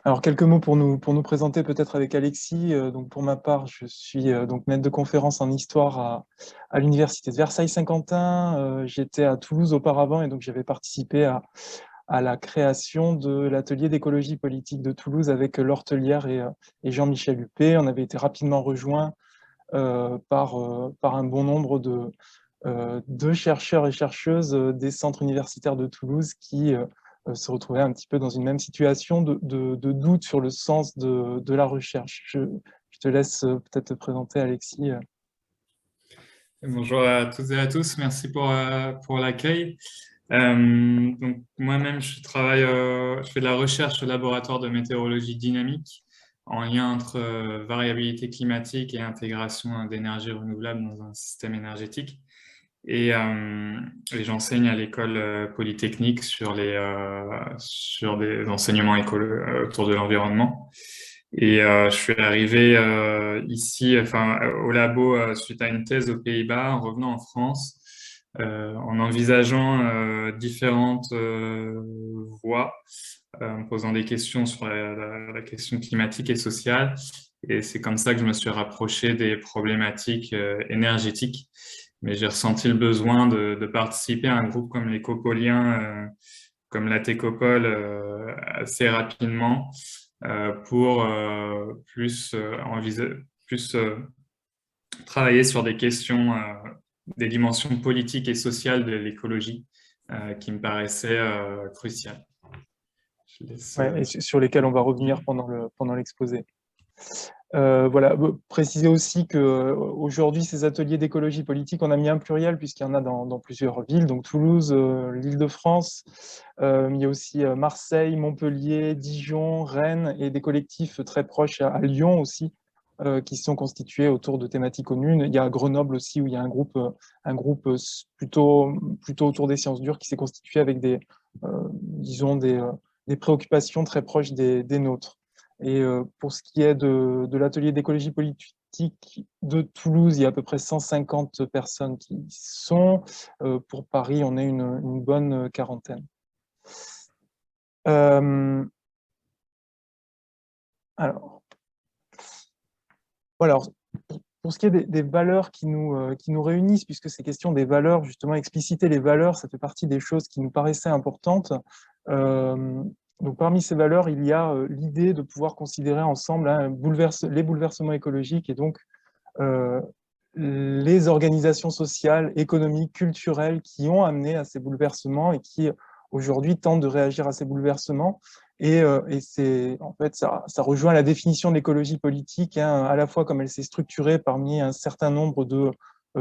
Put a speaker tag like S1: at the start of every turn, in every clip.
S1: Alors, quelques mots pour nous présenter peut-être avec Alexis. Donc, pour ma part, je suis donc maître de conférence en histoire à l'Université de Versailles-Saint-Quentin. J'étais à Toulouse auparavant et donc j'avais participé à la création de l'atelier d'écologie politique de Toulouse avec Laure Tellière et Jean-Michel Huppé. On avait été rapidement rejoints par un bon nombre de chercheurs et chercheuses des centres universitaires de Toulouse qui se retrouvaient un petit peu dans une même situation de doute sur le sens de la recherche. Je te laisse peut-être te présenter, Alexis.
S2: Bonjour à toutes et à tous, merci pour l'accueil. Donc moi-même, je fais de la recherche au laboratoire de météorologie dynamique en lien entre variabilité climatique et intégration d'énergie renouvelable dans un système énergétique. Et j'enseigne à l'école polytechnique sur des enseignements autour de l'environnement. Je suis arrivé ici, enfin, au labo suite à une thèse aux Pays-Bas, en revenant en France, en envisageant différentes voies, en posant des questions sur la question climatique et sociale. Et c'est comme ça que je me suis rapproché des problématiques énergétiques. Mais j'ai ressenti le besoin de participer à un groupe comme les Copoliens, comme la Técopole, assez rapidement pour plus travailler sur des questions, des dimensions politiques et sociales de l'écologie qui me paraissaient cruciales. Je laisse,
S1: Ouais, et sur lesquels on va revenir pendant l'exposé. Voilà, préciser aussi qu'aujourd'hui, ces ateliers d'écologie politique, on a mis un pluriel puisqu'il y en a dans plusieurs villes, donc Toulouse, l'Île-de-France, il y a aussi Marseille, Montpellier, Dijon, Rennes et des collectifs très proches à Lyon aussi, qui sont constitués autour de thématiques communes. Il y a Grenoble aussi où il y a un groupe plutôt autour des sciences dures qui s'est constitué avec disons des préoccupations très proches des nôtres. Et pour ce qui est de l'atelier d'écologie politique de Toulouse, il y a à peu près 150 personnes qui y sont. Pour Paris, on est une bonne quarantaine. Alors, voilà. Alors, pour ce qui est des valeurs qui nous réunissent, puisque c'est question des valeurs, justement, expliciter les valeurs, ça fait partie des choses qui nous paraissaient importantes. Donc, parmi ces valeurs, il y a l'idée de pouvoir considérer ensemble les bouleversements écologiques et donc les organisations sociales, économiques, culturelles qui ont amené à ces bouleversements et qui aujourd'hui tentent de réagir à ces bouleversements. Et c'est en fait ça rejoint la définition de l'écologie politique, hein, à la fois comme elle s'est structurée parmi un certain nombre de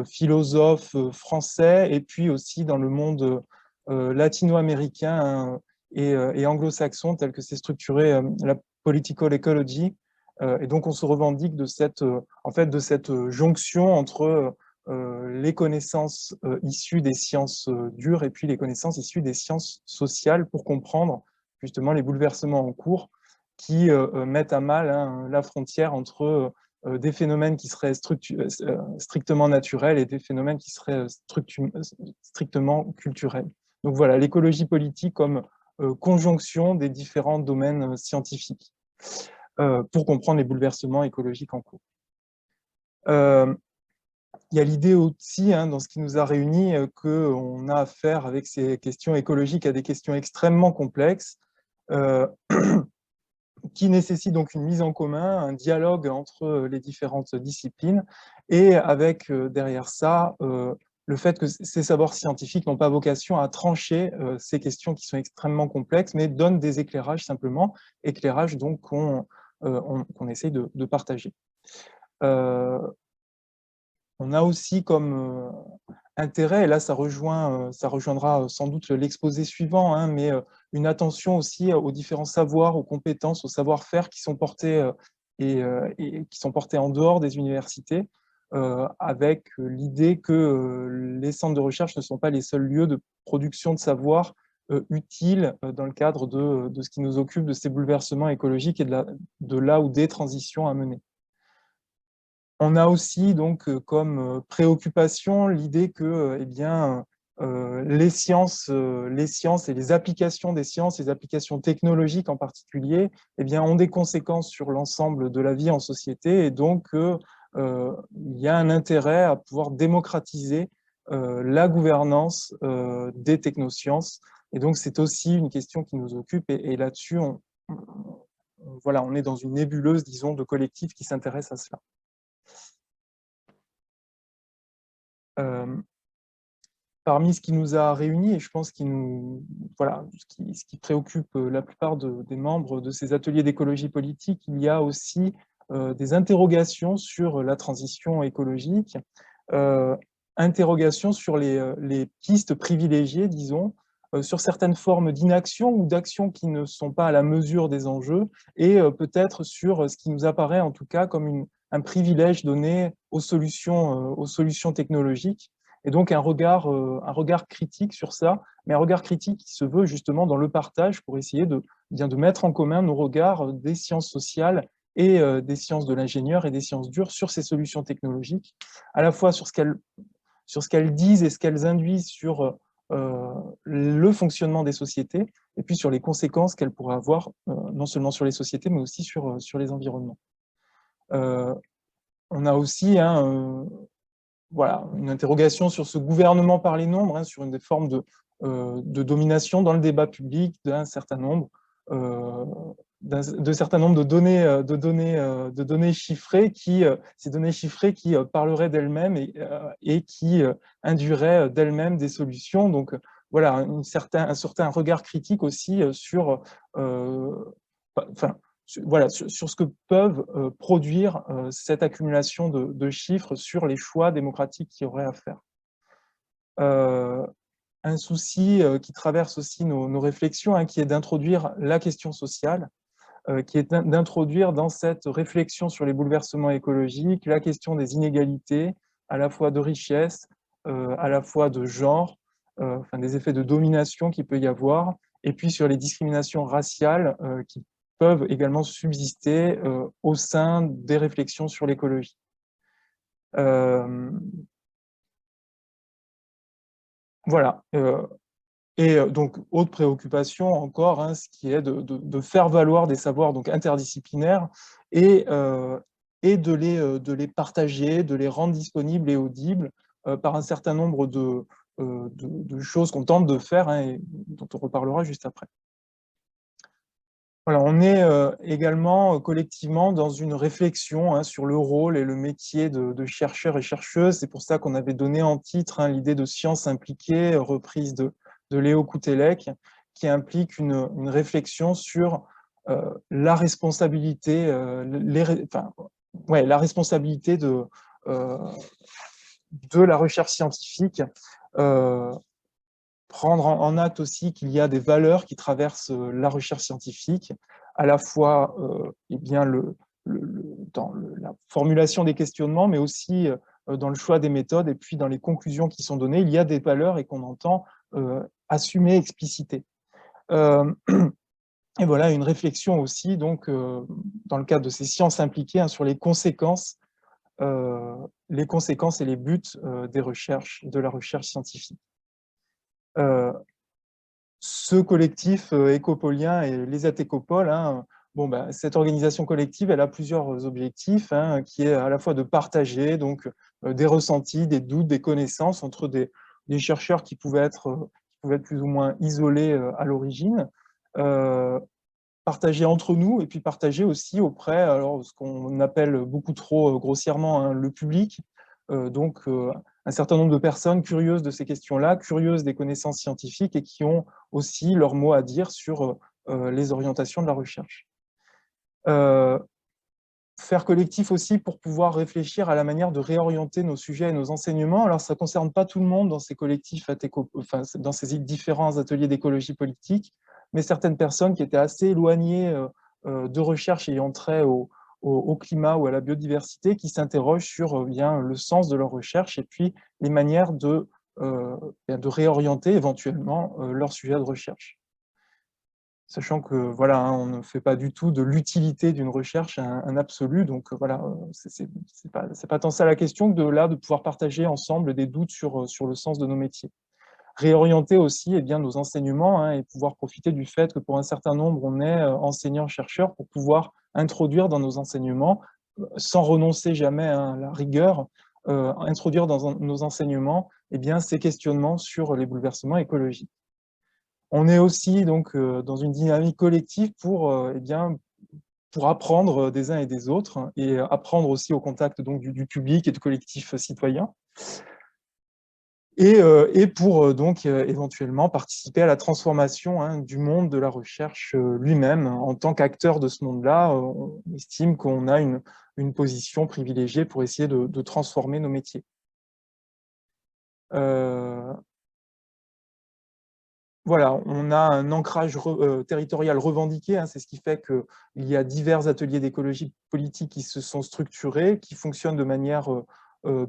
S1: philosophes français et puis aussi dans le monde latino-américain hein, et anglo-saxon tel que c'est structuré la political ecology. Et donc on se revendique de cette jonction entre les connaissances issues des sciences dures et puis les connaissances issues des sciences sociales pour comprendre justement les bouleversements en cours qui mettent à mal hein, la frontière entre des phénomènes qui seraient strictement naturels et des phénomènes qui seraient strictement culturels. Donc voilà, l'écologie politique comme conjonction des différents domaines scientifiques pour comprendre les bouleversements écologiques en cours. Il y a l'idée aussi, hein, dans ce qui nous a réunis, qu'on a affaire avec ces questions écologiques à des questions extrêmement complexes, qui nécessitent donc une mise en commun, un dialogue entre les différentes disciplines, et avec derrière ça, le fait que ces savoirs scientifiques n'ont pas vocation à trancher ces questions qui sont extrêmement complexes, mais donnent des éclairages simplement, éclairages donc qu'on essaye de partager. On a aussi comme intérêt, et là ça rejoindra sans doute l'exposé suivant, hein, mais une attention aussi aux différents savoirs, aux compétences, aux savoir-faire qui sont portés et qui sont portés en dehors des universités, avec l'idée que les centres de recherche ne sont pas les seuls lieux de production de savoir utiles dans le cadre de ce qui nous occupe, de ces bouleversements écologiques et de là où des transitions à mener. On a aussi donc comme préoccupation l'idée que les sciences et les applications des sciences, les applications technologiques en particulier, eh bien, ont des conséquences sur l'ensemble de la vie en société, et donc il y a un intérêt à pouvoir démocratiser la gouvernance des technosciences. Et donc, c'est aussi une question qui nous occupe, et là-dessus, voilà, on est dans une nébuleuse, disons, de collectifs qui s'intéressent à cela. Parmi ce qui nous a réunis, et je pense voilà, ce qui préoccupe la plupart des membres de ces ateliers d'écologie politique, il y a aussi des interrogations sur la transition écologique, interrogations sur les pistes privilégiées, disons, sur certaines formes d'inaction ou d'actions qui ne sont pas à la mesure des enjeux, et peut-être sur ce qui nous apparaît en tout cas comme un privilège donné aux solutions technologiques. Et donc un regard critique sur ça, mais un regard critique qui se veut justement dans le partage pour essayer de mettre en commun nos regards des sciences sociales et des sciences de l'ingénieur et des sciences dures sur ces solutions technologiques, à la fois sur ce qu'elles disent et ce qu'elles induisent sur le fonctionnement des sociétés, et puis sur les conséquences qu'elles pourraient avoir, non seulement sur les sociétés, mais aussi sur les environnements. On a aussi voilà, une interrogation sur ce gouvernement par les nombres, sur une des formes de domination dans le débat public d'un certain nombre, de données chiffrées ces données chiffrées qui parleraient d'elles-mêmes et qui induiraient d'elles-mêmes des solutions. Donc voilà, un certain regard critique aussi sur voilà, sur ce que peuvent produire cette accumulation de chiffres sur les choix démocratiques qu'il y aurait à faire. Un souci qui traverse aussi nos réflexions, qui est d'introduire la question sociale, qui est d'introduire dans cette réflexion sur les bouleversements écologiques la question des inégalités, à la fois de richesse, à la fois de genre, enfin, des effets de domination qu'il peut y avoir, et puis sur les discriminations raciales qui peuvent également subsister au sein des réflexions sur l'écologie. Voilà. Et donc, autre préoccupation encore, ce qui est de faire valoir des savoirs donc, interdisciplinaires et de les partager, de les rendre disponibles et audibles par un certain nombre de choses qu'on tente de faire et dont on reparlera juste après. Voilà, on est également collectivement dans une réflexion sur le rôle et le métier de chercheurs et chercheuses. C'est pour ça qu'on avait donné en titre l'idée de science impliquée, reprise de Léo Koutelek, qui implique une réflexion sur la responsabilité, la responsabilité de la recherche scientifique, prendre en acte aussi qu'il y a des valeurs qui traversent la recherche scientifique, à la fois dans la formulation des questionnements, mais aussi dans le choix des méthodes et puis dans les conclusions qui sont données. Il y a des valeurs et qu'on entend assumer, expliciter. Et voilà une réflexion aussi, donc, dans le cadre de ces sciences impliquées, sur les conséquences et les buts de la recherche scientifique. Ce collectif écopolien et les Atécopoles, cette organisation collective, elle a plusieurs objectifs, qui est à la fois de partager donc, des ressentis, des doutes, des connaissances entre des chercheurs qui pouvaient être plus ou moins isolés à l'origine, partager entre nous et puis partager aussi auprès, alors, ce qu'on appelle beaucoup trop grossièrement le public, donc un certain nombre de personnes curieuses de ces questions-là, curieuses des connaissances scientifiques et qui ont aussi leur mot à dire sur les orientations de la recherche. Faire collectif aussi pour pouvoir réfléchir à la manière de réorienter nos sujets et nos enseignements. Alors, ça ne concerne pas tout le monde dans ces collectifs, dans ces différents ateliers d'écologie politique, mais certaines personnes qui étaient assez éloignées de recherche ayant trait au climat ou à la biodiversité, qui s'interrogent sur le sens de leur recherche et puis les manières de réorienter éventuellement leur sujet de recherche. Sachant que voilà, on ne fait pas du tout de l'utilité d'une recherche un absolu, donc voilà, c'est pas tant ça la question que de pouvoir partager ensemble des doutes sur le sens de nos métiers. réorienter aussi nos enseignements et pouvoir profiter du fait que pour un certain nombre, on est enseignants-chercheurs pour pouvoir introduire dans nos enseignements, sans renoncer jamais à la rigueur, introduire dans nos enseignements ces questionnements sur les bouleversements écologiques. On est aussi donc dans une dynamique collective pour apprendre des uns et des autres et apprendre aussi au contact donc, du public et de collectifs citoyens. Et pour donc éventuellement participer à la transformation du monde de la recherche lui-même. En tant qu'acteur de ce monde-là, on estime qu'on a une position privilégiée pour essayer de transformer nos métiers. Voilà, on a un ancrage territorial revendiqué, c'est ce qui fait qu'il y a divers ateliers d'écologie politique qui se sont structurés, qui fonctionnent de manière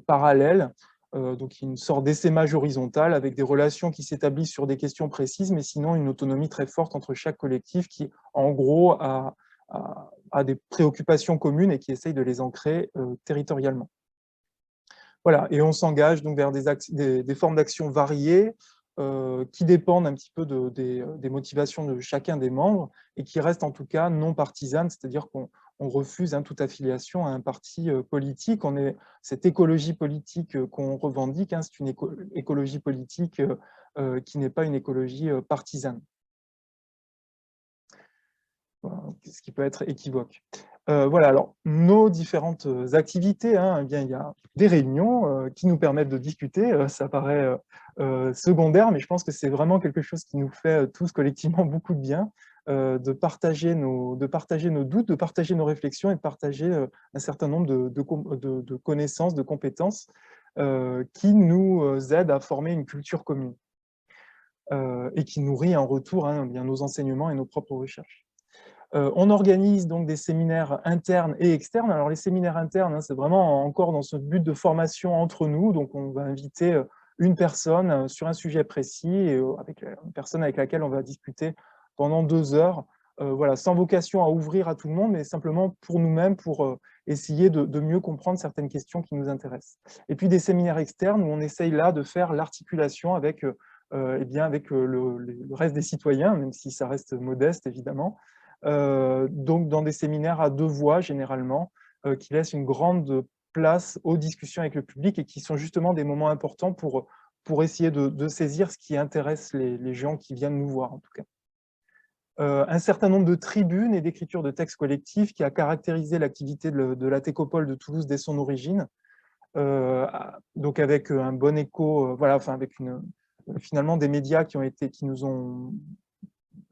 S1: parallèle. Donc, il y a une sorte d'essaimage horizontal avec des relations qui s'établissent sur des questions précises, mais sinon une autonomie très forte entre chaque collectif qui, en gros, a des préoccupations communes et qui essaye de les ancrer territorialement. Voilà, et on s'engage donc vers des formes d'action variées, qui dépendent un petit peu des motivations de chacun des membres et qui restent en tout cas non partisanes, c'est-à-dire qu'on refuse toute affiliation à un parti politique. Cette écologie politique qu'on revendique, c'est une écologie politique qui n'est pas une écologie partisane. Voilà, ce qui peut être équivoque. Voilà, alors nos différentes activités, il y a des réunions qui nous permettent de discuter, ça paraît secondaire, mais je pense que c'est vraiment quelque chose qui nous fait tous collectivement beaucoup de bien, de partager nos doutes, de partager nos réflexions et de partager un certain nombre de connaissances, de compétences qui nous aident à former une culture commune et qui nourrit en retour nos enseignements et nos propres recherches. On organise donc des séminaires internes et externes. Alors les séminaires internes, c'est vraiment encore dans ce but de formation entre nous. Donc on va inviter une personne sur un sujet précis, et avec une personne avec laquelle on va discuter pendant 2 heures. Voilà, sans vocation à ouvrir à tout le monde, mais simplement pour nous-mêmes, pour essayer de mieux comprendre certaines questions qui nous intéressent. Et puis des séminaires externes où on essaye là de faire l'articulation avec, avec le reste des citoyens, même si ça reste modeste évidemment. Donc dans des séminaires à 2 voix généralement, qui laissent une grande place aux discussions avec le public et qui sont justement des moments importants pour essayer de saisir ce qui intéresse les gens qui viennent nous voir en tout cas. Un certain nombre de tribunes et d'écriture de textes collectifs qui a caractérisé l'activité de la Técopole de Toulouse dès son origine, donc avec un bon écho, voilà, enfin avec finalement des médias qui nous ont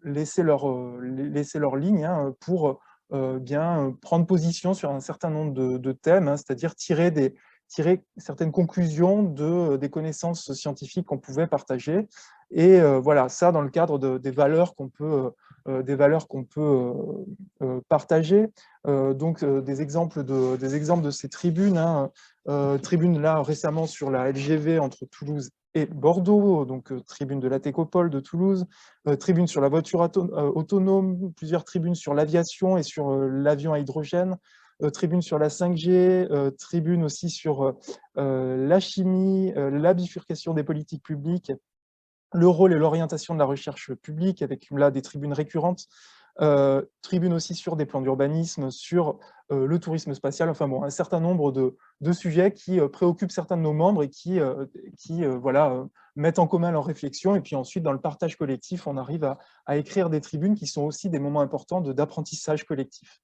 S1: laisser leur ligne pour bien prendre position sur un certain nombre de thèmes, c'est-à-dire tirer certaines conclusions des connaissances scientifiques qu'on pouvait partager. Et voilà, ça dans le cadre des valeurs qu'on peut partager. Donc des exemples de ces tribunes, tribune là récemment sur la LGV entre Toulouse et Bordeaux, donc tribune de la Técopole de Toulouse, tribune sur la voiture autonome, plusieurs tribunes sur l'aviation et sur l'avion à hydrogène, tribune sur la 5G, tribune aussi sur la chimie, la bifurcation des politiques publiques, le rôle et l'orientation de la recherche publique, avec là des tribunes récurrentes, tribune aussi sur des plans d'urbanisme, sur le tourisme spatial, enfin bon, un certain nombre de sujets qui préoccupent certains de nos membres et qui voilà, mettent en commun leurs réflexions. Et puis ensuite, dans le partage collectif, on arrive à écrire des tribunes qui sont aussi des moments importants d'apprentissage collectif.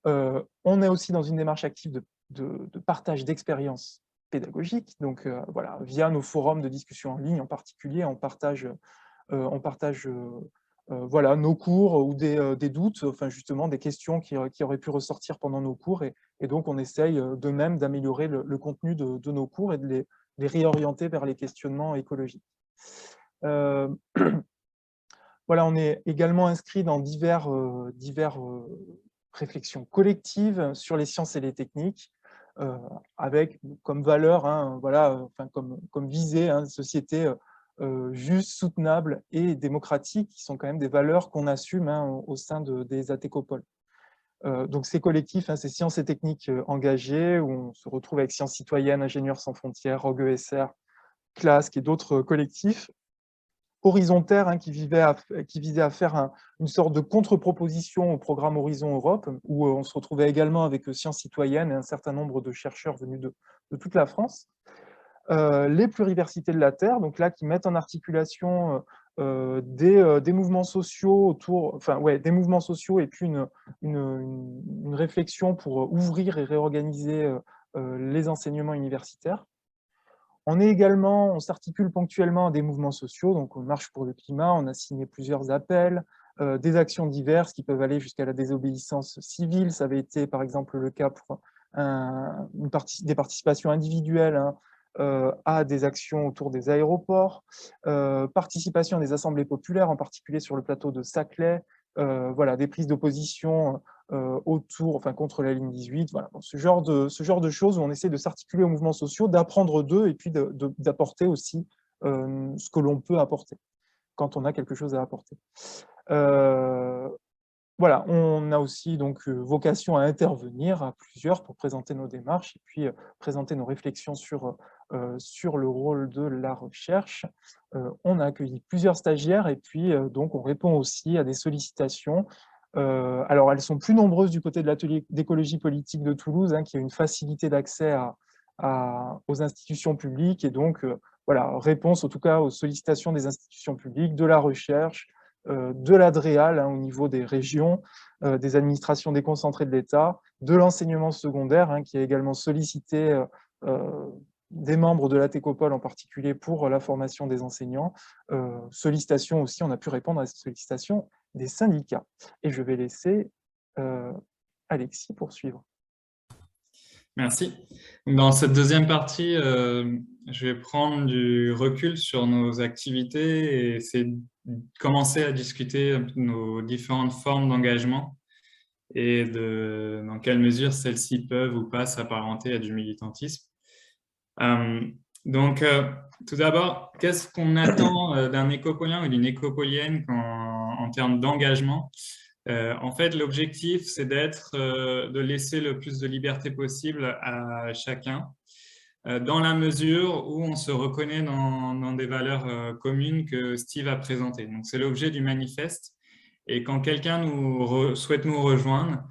S1: On est aussi dans une démarche active de partage d'expériences pédagogiques. Donc voilà, via nos forums de discussion en ligne en particulier, on partage voilà, nos cours ou des doutes, enfin justement des questions qui auraient pu ressortir pendant nos cours. Et donc on essaye de même d'améliorer le contenu de nos cours et de les réorienter vers les questionnements écologiques. Voilà, on est également inscrit dans divers réflexions collectives sur les sciences et les techniques, avec comme valeur, voilà, enfin, comme visée, une société juste, soutenable et démocratique, qui sont quand même des valeurs qu'on assume au sein des Atécopoles. Donc ces collectifs, ces sciences et techniques engagées, où on se retrouve avec Sciences citoyennes, Ingénieurs sans frontières, Rogue ESR, CLASC et d'autres collectifs, horizontaire hein, qui visait à faire une sorte de contre-proposition au programme Horizon Europe, où on se retrouvait également avec Sciences citoyennes et un certain nombre de chercheurs venus de toute la France. Les pluriversités de la Terre, donc là, qui mettent en articulation des mouvements sociaux autour, enfin, ouais, des mouvements sociaux et puis une réflexion pour ouvrir et réorganiser les enseignements universitaires. On s'articule ponctuellement à des mouvements sociaux, donc on marche pour le climat, on a signé plusieurs appels, des actions diverses qui peuvent aller jusqu'à la désobéissance civile. Ça avait été par exemple le cas pour des participations individuelles hein, à des actions autour des aéroports, participation à des assemblées populaires, en particulier sur le plateau de Saclay, voilà, des prises d'opposition contre la ligne 18, voilà, ce genre de choses où on essaie de s'articuler aux mouvements sociaux, d'apprendre d'eux et puis d'apporter aussi ce que l'on peut apporter quand on a quelque chose à apporter. Voilà, on a aussi donc vocation à intervenir à plusieurs pour présenter nos démarches et puis présenter nos réflexions sur le rôle de la recherche. On a accueilli plusieurs stagiaires et puis donc on répond aussi à des sollicitations. Alors elles sont plus nombreuses du côté de l'atelier d'écologie politique de Toulouse, hein, qui a une facilité d'accès aux institutions publiques et donc voilà, réponse en tout cas aux sollicitations des institutions publiques, de la recherche, de l'ADREAL hein, au niveau des régions, des administrations déconcentrées de l'État, de l'enseignement secondaire hein, qui a également sollicité des membres de la Técopole en particulier pour la formation des enseignants. Sollicitations aussi, on a pu répondre à ces sollicitations des syndicats. Et je vais laisser Alexis poursuivre.
S2: Merci. Dans cette deuxième partie, je vais prendre du recul sur nos activités et commencer à discuter de nos différentes formes d'engagement et dans quelle mesure celles-ci peuvent ou pas s'apparenter à du militantisme. Donc, tout d'abord, qu'est-ce qu'on attend d'un écopolien ou d'une écopolienne en termes d'engagement ? En fait, l'objectif, c'est de laisser le plus de liberté possible à chacun, dans la mesure où on se reconnaît dans des valeurs communes que Steve a présentées. Donc, c'est l'objet du manifeste. Et quand quelqu'un souhaite nous rejoindre,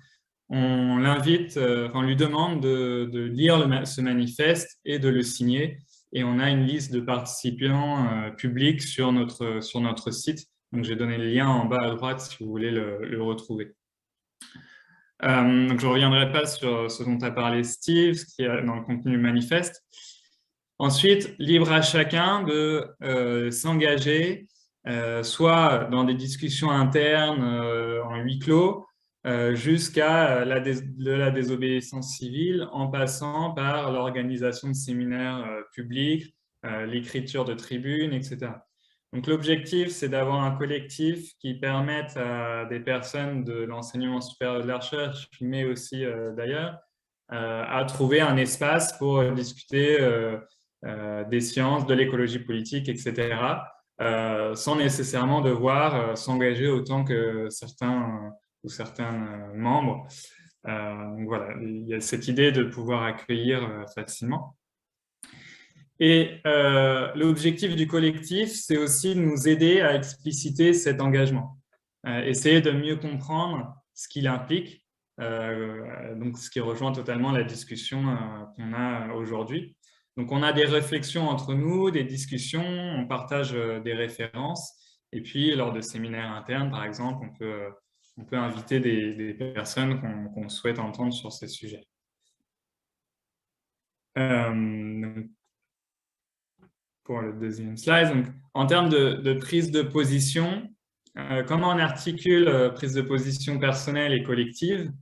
S2: on l'invite, on lui demande de lire ce manifeste et de le signer. Et on a une liste de participants publics sur notre site. Donc, j'ai donné le lien en bas à droite si vous voulez le retrouver. Donc, je ne reviendrai pas sur ce dont a parlé Steve, ce qui est dans le contenu du manifeste. Ensuite, libre à chacun de s'engager, soit dans des discussions internes en huis clos, jusqu'à la désobéissance civile, en passant par l'organisation de séminaires publics, l'écriture de tribunes, etc. Donc, l'objectif, c'est d'avoir un collectif qui permette à des personnes de l'enseignement supérieur de la recherche, mais aussi d'ailleurs, à trouver un espace pour discuter des sciences, de l'écologie politique, etc., sans nécessairement devoir s'engager autant que certains ou certains membres. Donc voilà, il y a cette idée de pouvoir accueillir facilement. Et l'objectif du collectif, c'est aussi de nous aider à expliciter cet engagement, essayer de mieux comprendre ce qu'il implique, donc ce qui rejoint totalement la discussion qu'on a aujourd'hui. Donc, on a des réflexions entre nous, des discussions, on partage des références, et puis lors de séminaires internes, par exemple, on peut inviter des personnes qu'on souhaite entendre sur ces sujets. Pour le deuxième slide, donc, en termes de prise de position, comment on articule prise de position personnelle et collective?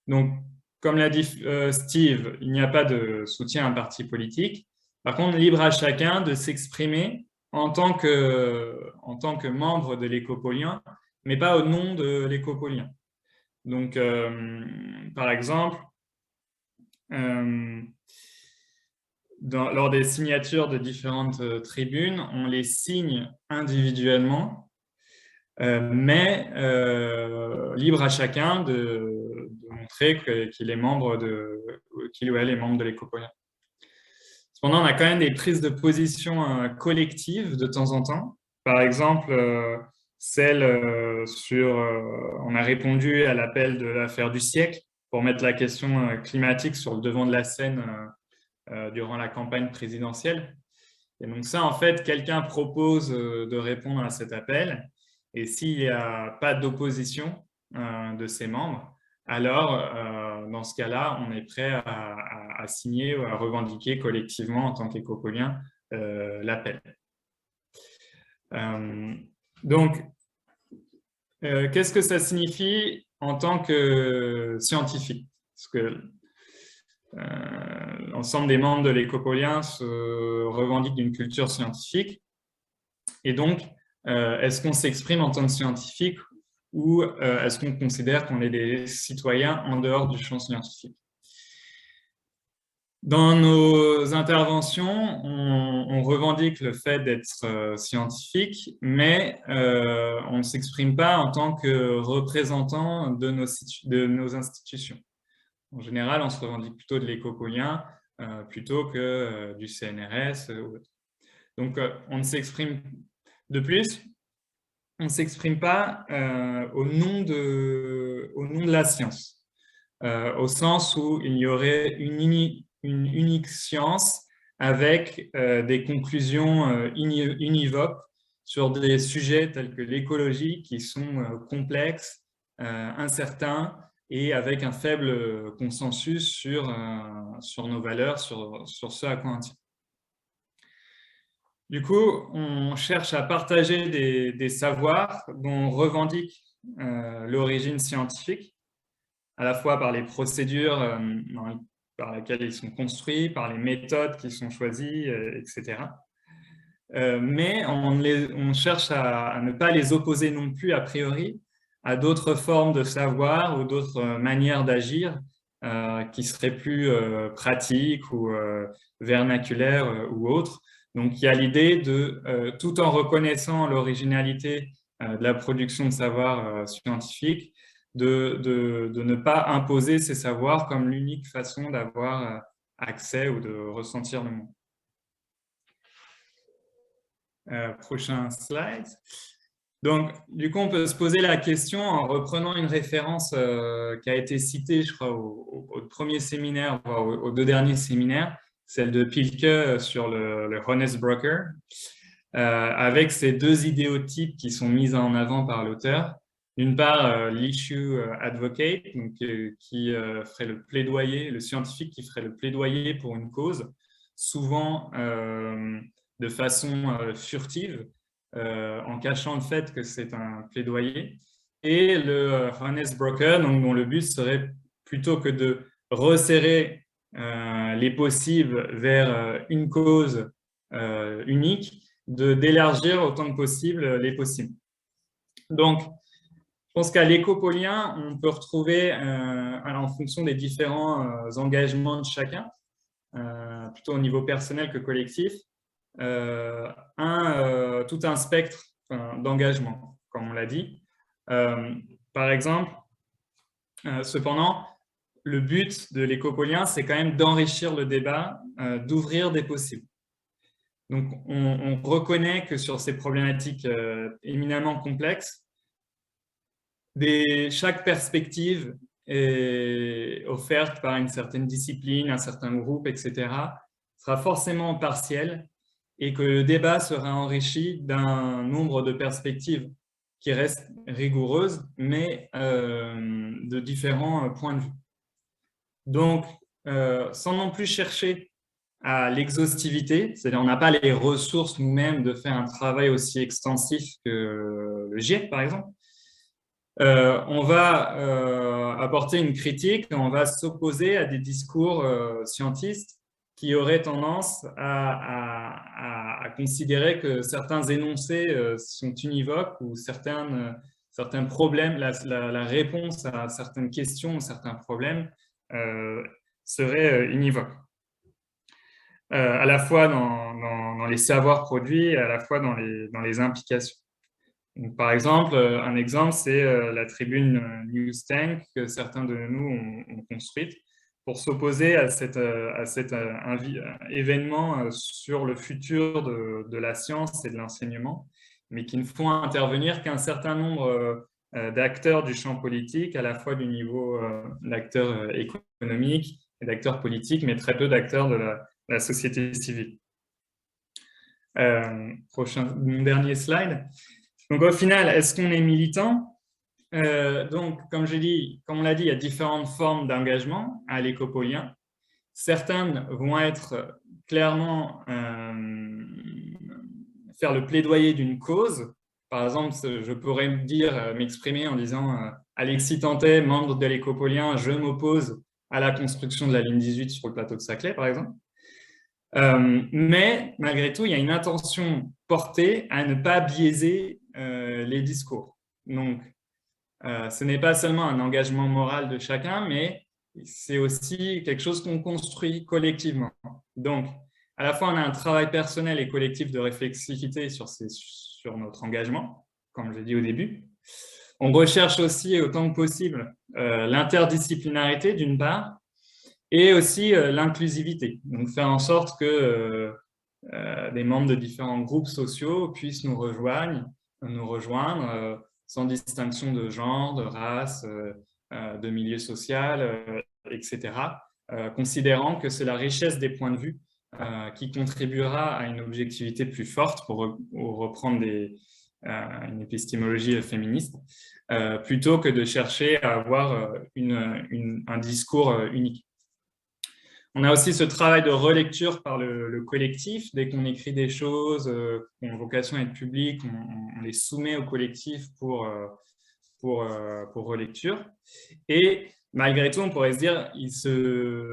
S2: Donc, comme l'a dit Steve, il n'y a pas de soutien à un parti politique. Par contre, libre à chacun de s'exprimer en tant que membre de l'écopolien, mais pas au nom de l'écopolien. Donc, par exemple, lors des signatures de différentes tribunes, on les signe individuellement, mais libre à chacun de montrer qu'il est membre qu'il ou elle est membre de l'écopolien. Cependant, on a quand même des prises de position collectives de temps en temps. par exemple, celle on a répondu à l'appel de l'affaire du siècle pour mettre la question climatique sur le devant de la scène durant la campagne présidentielle. Et donc ça, en fait, quelqu'un propose de répondre à cet appel. Et s'il n'y a pas d'opposition de ses membres, alors dans ce cas-là, on est prêt à signer ou à revendiquer collectivement en tant qu'écopolien l'appel. Donc, qu'est-ce que ça signifie en tant que scientifique? Parce que l'ensemble des membres de l'Écopolien se revendiquent d'une culture scientifique. Et donc, est-ce qu'on s'exprime en tant que scientifique ou est-ce qu'on considère qu'on est des citoyens en dehors du champ scientifique? Dans nos interventions, on revendique le fait d'être scientifique, mais on ne s'exprime pas en tant que représentant de nos institutions. En général, on se revendique plutôt de l'Écopolien plutôt que du CNRS. Donc, on ne s'exprime de plus, on ne s'exprime pas au nom de la science, au sens où il y aurait une unique science avec des conclusions univoques sur des sujets tels que l'écologie qui sont complexes, incertains et avec un faible consensus sur nos valeurs, sur ce à quoi on tient. Du coup, on cherche à partager des savoirs dont on revendique l'origine scientifique, à la fois par les procédures par lesquelles ils sont construits, par les méthodes qui sont choisies, etc. Mais on cherche à ne pas les opposer non plus a priori à d'autres formes de savoir ou d'autres manières d'agir qui seraient plus pratiques ou vernaculaires ou autres. Donc, il y a l'idée de, tout en reconnaissant l'originalité de la production de savoir scientifique, de ne pas imposer ces savoirs comme l'unique façon d'avoir accès ou de ressentir le monde. Prochain slide. Donc, du coup, on peut se poser la question en reprenant une référence qui a été citée, je crois, au premier séminaire, voire aux deux derniers séminaires, celle de Pilke sur le honest broker, avec ces deux idéotypes qui sont mis en avant par l'auteur. D'une part, l'issue advocate, donc, qui ferait le plaidoyer, le scientifique qui ferait le plaidoyer pour une cause, souvent de façon furtive, en cachant le fait que c'est un plaidoyer. Et le honest broker, donc, dont le but serait plutôt que de resserrer les possibles vers une cause unique, d'élargir autant que possible les possibles. Donc, je pense qu'à l'Écopolien, on peut retrouver, en fonction des différents engagements de chacun, plutôt au niveau personnel que collectif, tout un spectre d'engagement, comme on l'a dit. Par exemple, cependant, le but de l'Écopolien, c'est quand même d'enrichir le débat, d'ouvrir des possibles. Donc, on reconnaît que sur ces problématiques éminemment complexes, chaque perspective est offerte par une certaine discipline, un certain groupe, etc., sera forcément partielle et que le débat sera enrichi d'un nombre de perspectives qui restent rigoureuses, mais de différents points de vue. Donc, sans non plus chercher à l'exhaustivité, c'est-à-dire on n'a pas les ressources nous-mêmes de faire un travail aussi extensif que le GIEC, par exemple, on va apporter une critique, on va s'opposer à des discours scientistes qui auraient tendance à considérer que certains énoncés sont univoques ou certains problèmes, la réponse à certaines questions ou certains problèmes serait univoque. À la fois dans les savoirs produits et à la fois dans les implications. Donc, par exemple, un exemple, c'est la tribune News Tank que certains de nous ont construite pour s'opposer à cet événement sur le futur de la science et de l'enseignement mais qui ne font intervenir qu'un certain nombre d'acteurs du champ politique, à la fois du niveau d'acteurs économiques et d'acteurs politiques, mais très peu d'acteurs de la société civile. Mon dernier slide. Donc au final, est-ce qu'on est militant? Donc, comme on l'a dit, il y a différentes formes d'engagement à l'écopolien. Certaines vont être clairement faire le plaidoyer d'une cause. Par exemple, je pourrais m'exprimer en disant Alexis Tantet, membre de l'écopolien, je m'oppose à la construction de la ligne 18 sur le plateau de Saclay, par exemple. Mais malgré tout, il y a une intention portée à ne pas biaiser les discours. Donc, ce n'est pas seulement un engagement moral de chacun, mais c'est aussi quelque chose qu'on construit collectivement. Donc, à la fois, on a un travail personnel et collectif de réflexivité sur notre engagement, comme je l'ai dit au début. On recherche aussi, autant que possible, l'interdisciplinarité, d'une part, et aussi l'inclusivité. Donc, faire en sorte que des membres de différents groupes sociaux puissent nous rejoindre sans distinction de genre, de race, de milieu social, etc., considérant que c'est la richesse des points de vue qui contribuera à une objectivité plus forte, pour reprendre une épistémologie féministe, plutôt que de chercher à avoir un discours unique. On a aussi ce travail de relecture par le collectif. Dès qu'on écrit des choses qui ont vocation à être publiques, on les soumet au collectif pour relecture. Et malgré tout, on pourrait se dire,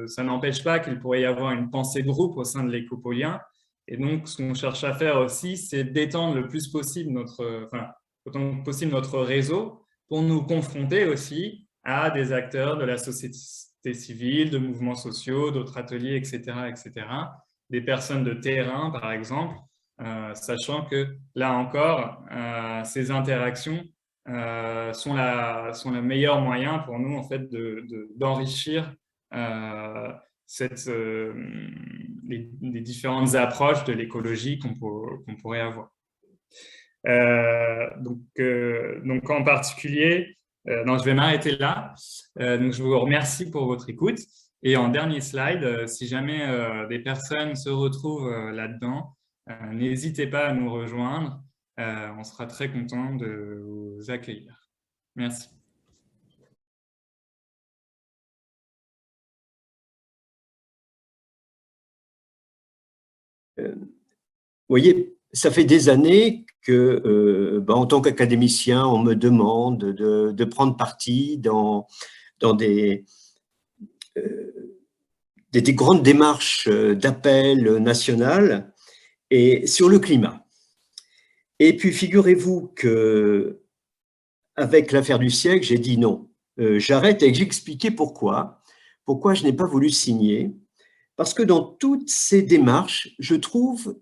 S2: ça n'empêche pas qu'il pourrait y avoir une pensée de groupe au sein de l'écopolien. Et donc, ce qu'on cherche à faire aussi, c'est d'étendre le plus possible autant que possible notre réseau pour nous confronter aussi à des acteurs de la société civile, de mouvements sociaux, d'autres ateliers, etc., etc., des personnes de terrain, par exemple, sachant que, là encore, ces interactions sont le meilleur moyen pour nous, en fait, d'enrichir les différentes approches de l'écologie qu'on pourrait avoir. Donc, en particulier, je vais m'arrêter là. Donc, je vous remercie pour votre écoute. Et en dernier slide, si jamais des personnes se retrouvent là-dedans, n'hésitez pas à nous rejoindre. On sera très content de vous accueillir. Merci.
S3: Vous voyez, ça fait des années que, en tant qu'académicien, on me demande de prendre parti dans des grandes démarches d'appel national et sur le climat. Et puis, figurez-vous que, avec l'affaire du siècle, j'ai dit non. J'arrête, et j'ai expliqué pourquoi je n'ai pas voulu signer. Parce que dans toutes ces démarches, je trouve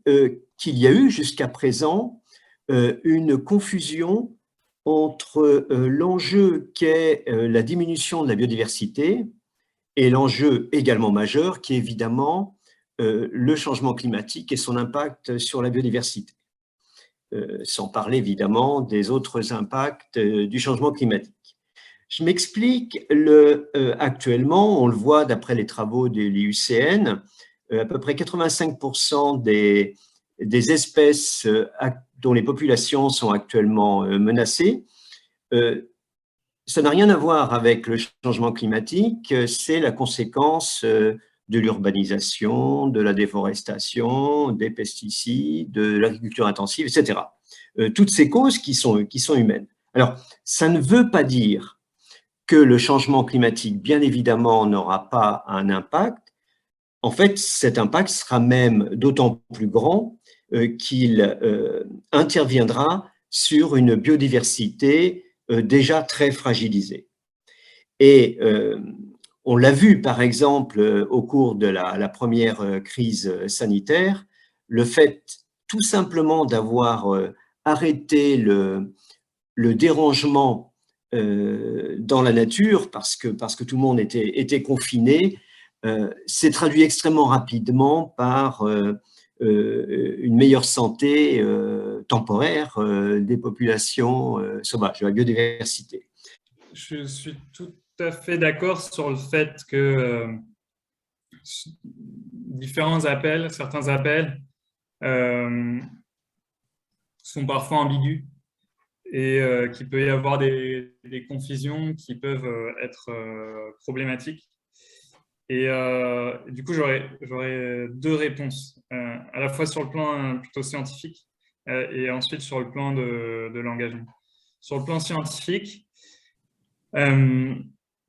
S3: qu'il y a eu jusqu'à présent une confusion entre l'enjeu qu'est la diminution de la biodiversité et l'enjeu également majeur qui est évidemment le changement climatique et son impact sur la biodiversité. Sans parler évidemment des autres impacts du changement climatique. Je m'explique, actuellement, on le voit d'après les travaux de l'IUCN, à peu près 85% des espèces dont les populations sont actuellement menacées. Ça n'a rien à voir avec le changement climatique, c'est la conséquence de l'urbanisation, de la déforestation, des pesticides, de l'agriculture intensive, etc. Toutes ces causes qui sont humaines. Alors, ça ne veut pas dire que le changement climatique, bien évidemment, n'aura pas un impact. En fait, cet impact sera même d'autant plus grand qu'il interviendra sur une biodiversité déjà très fragilisée. Et on l'a vu, par exemple, au cours de la première crise sanitaire, le fait tout simplement d'avoir arrêté le dérangement dans la nature, parce que tout le monde était confiné, s'est traduit extrêmement rapidement par une meilleure santé temporaire des populations sauvages, de la biodiversité.
S2: Je suis tout à fait d'accord sur le fait que certains appels sont parfois ambigus et qu'il peut y avoir des confusions qui peuvent être problématiques. Et du coup, j'aurais deux réponses, à la fois sur le plan plutôt scientifique et ensuite sur le plan de l'engagement. Sur le plan scientifique,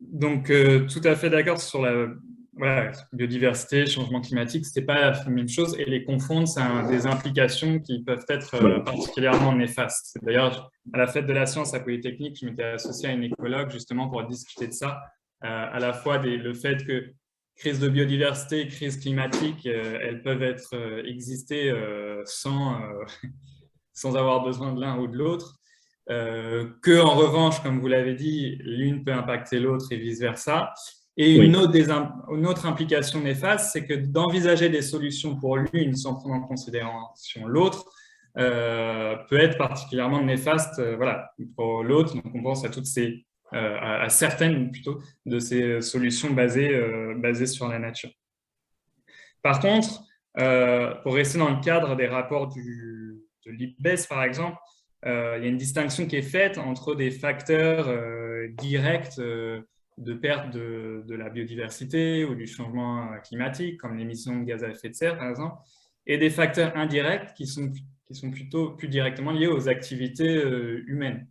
S2: donc tout à fait d'accord sur la biodiversité, changement climatique, ce n'est pas la même chose, et les confondre, ça a des implications qui peuvent être particulièrement néfastes. D'ailleurs, à la fête de la science à Polytechnique, je m'étais associé à une écologue justement pour discuter de ça, à la fois le fait que crise de biodiversité et crise climatique, elles peuvent exister sans avoir besoin de l'un ou de l'autre, que en revanche, comme vous l'avez dit, l'une peut impacter l'autre et vice-versa. Et une autre implication néfaste, c'est que d'envisager des solutions pour l'une sans prendre en considération l'autre peut être particulièrement néfaste pour l'autre. Donc on pense à certaines plutôt de ces solutions basées sur la nature. Par contre, pour rester dans le cadre des rapports de l'IPBES, par exemple, il y a une distinction qui est faite entre des facteurs directs de perte de la biodiversité ou du changement climatique, comme l'émission de gaz à effet de serre, par exemple, et des facteurs indirects qui sont plutôt plus directement liés aux activités humaines.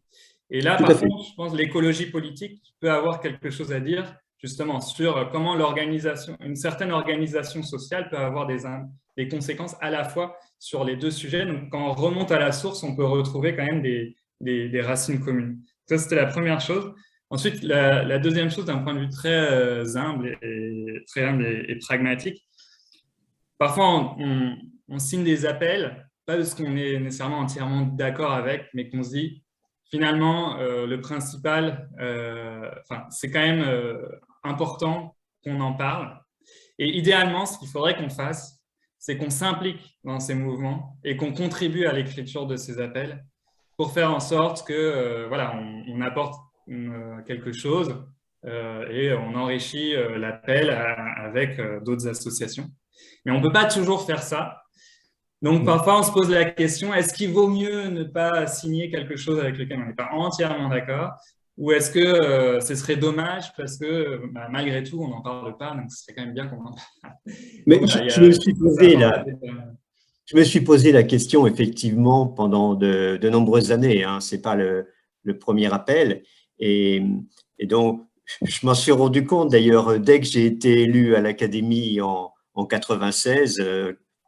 S2: Et là, par contre, je pense que l'écologie politique peut avoir quelque chose à dire justement sur comment une certaine organisation sociale peut avoir des conséquences à la fois sur les deux sujets. Donc, quand on remonte à la source, on peut retrouver quand même des racines communes. Ça, c'était la première chose. Ensuite, la deuxième chose, d'un point de vue très humble et pragmatique, parfois on signe des appels, pas parce qu'on est nécessairement entièrement d'accord avec, mais qu'on se dit, finalement, le principal, c'est quand même important qu'on en parle. Et idéalement, ce qu'il faudrait qu'on fasse, c'est qu'on s'implique dans ces mouvements et qu'on contribue à l'écriture de ces appels pour faire en sorte que, on apporte quelque chose et on enrichit l'appel avec d'autres associations. Mais on ne peut pas toujours faire ça. Donc, parfois, on se pose la question, est-ce qu'il vaut mieux ne pas signer quelque chose avec lequel on n'est pas entièrement d'accord, ou est-ce que ce serait dommage parce que malgré tout, on n'en parle pas, donc ce serait quand même bien qu'on en parle.
S3: Mais donc, je me suis posé la question, effectivement, pendant de nombreuses années. Hein, ce n'est pas le premier appel. Et donc, je m'en suis rendu compte, d'ailleurs, dès que j'ai été élu à l'Académie en 96,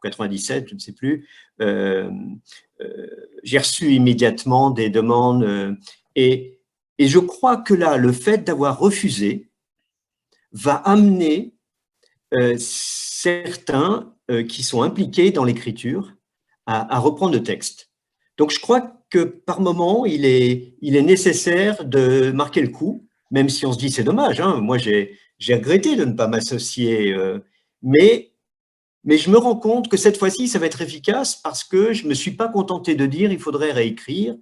S3: 97, je ne sais plus, j'ai reçu immédiatement des demandes et je crois que là, le fait d'avoir refusé va amener certains qui sont impliqués dans l'écriture à reprendre le texte. Donc, je crois que par moment, il est nécessaire de marquer le coup, même si on se dit c'est dommage. Hein, moi, j'ai regretté de ne pas m'associer, mais je me rends compte que cette fois-ci, ça va être efficace parce que je ne me suis pas contenté de dire il faudrait réécrire.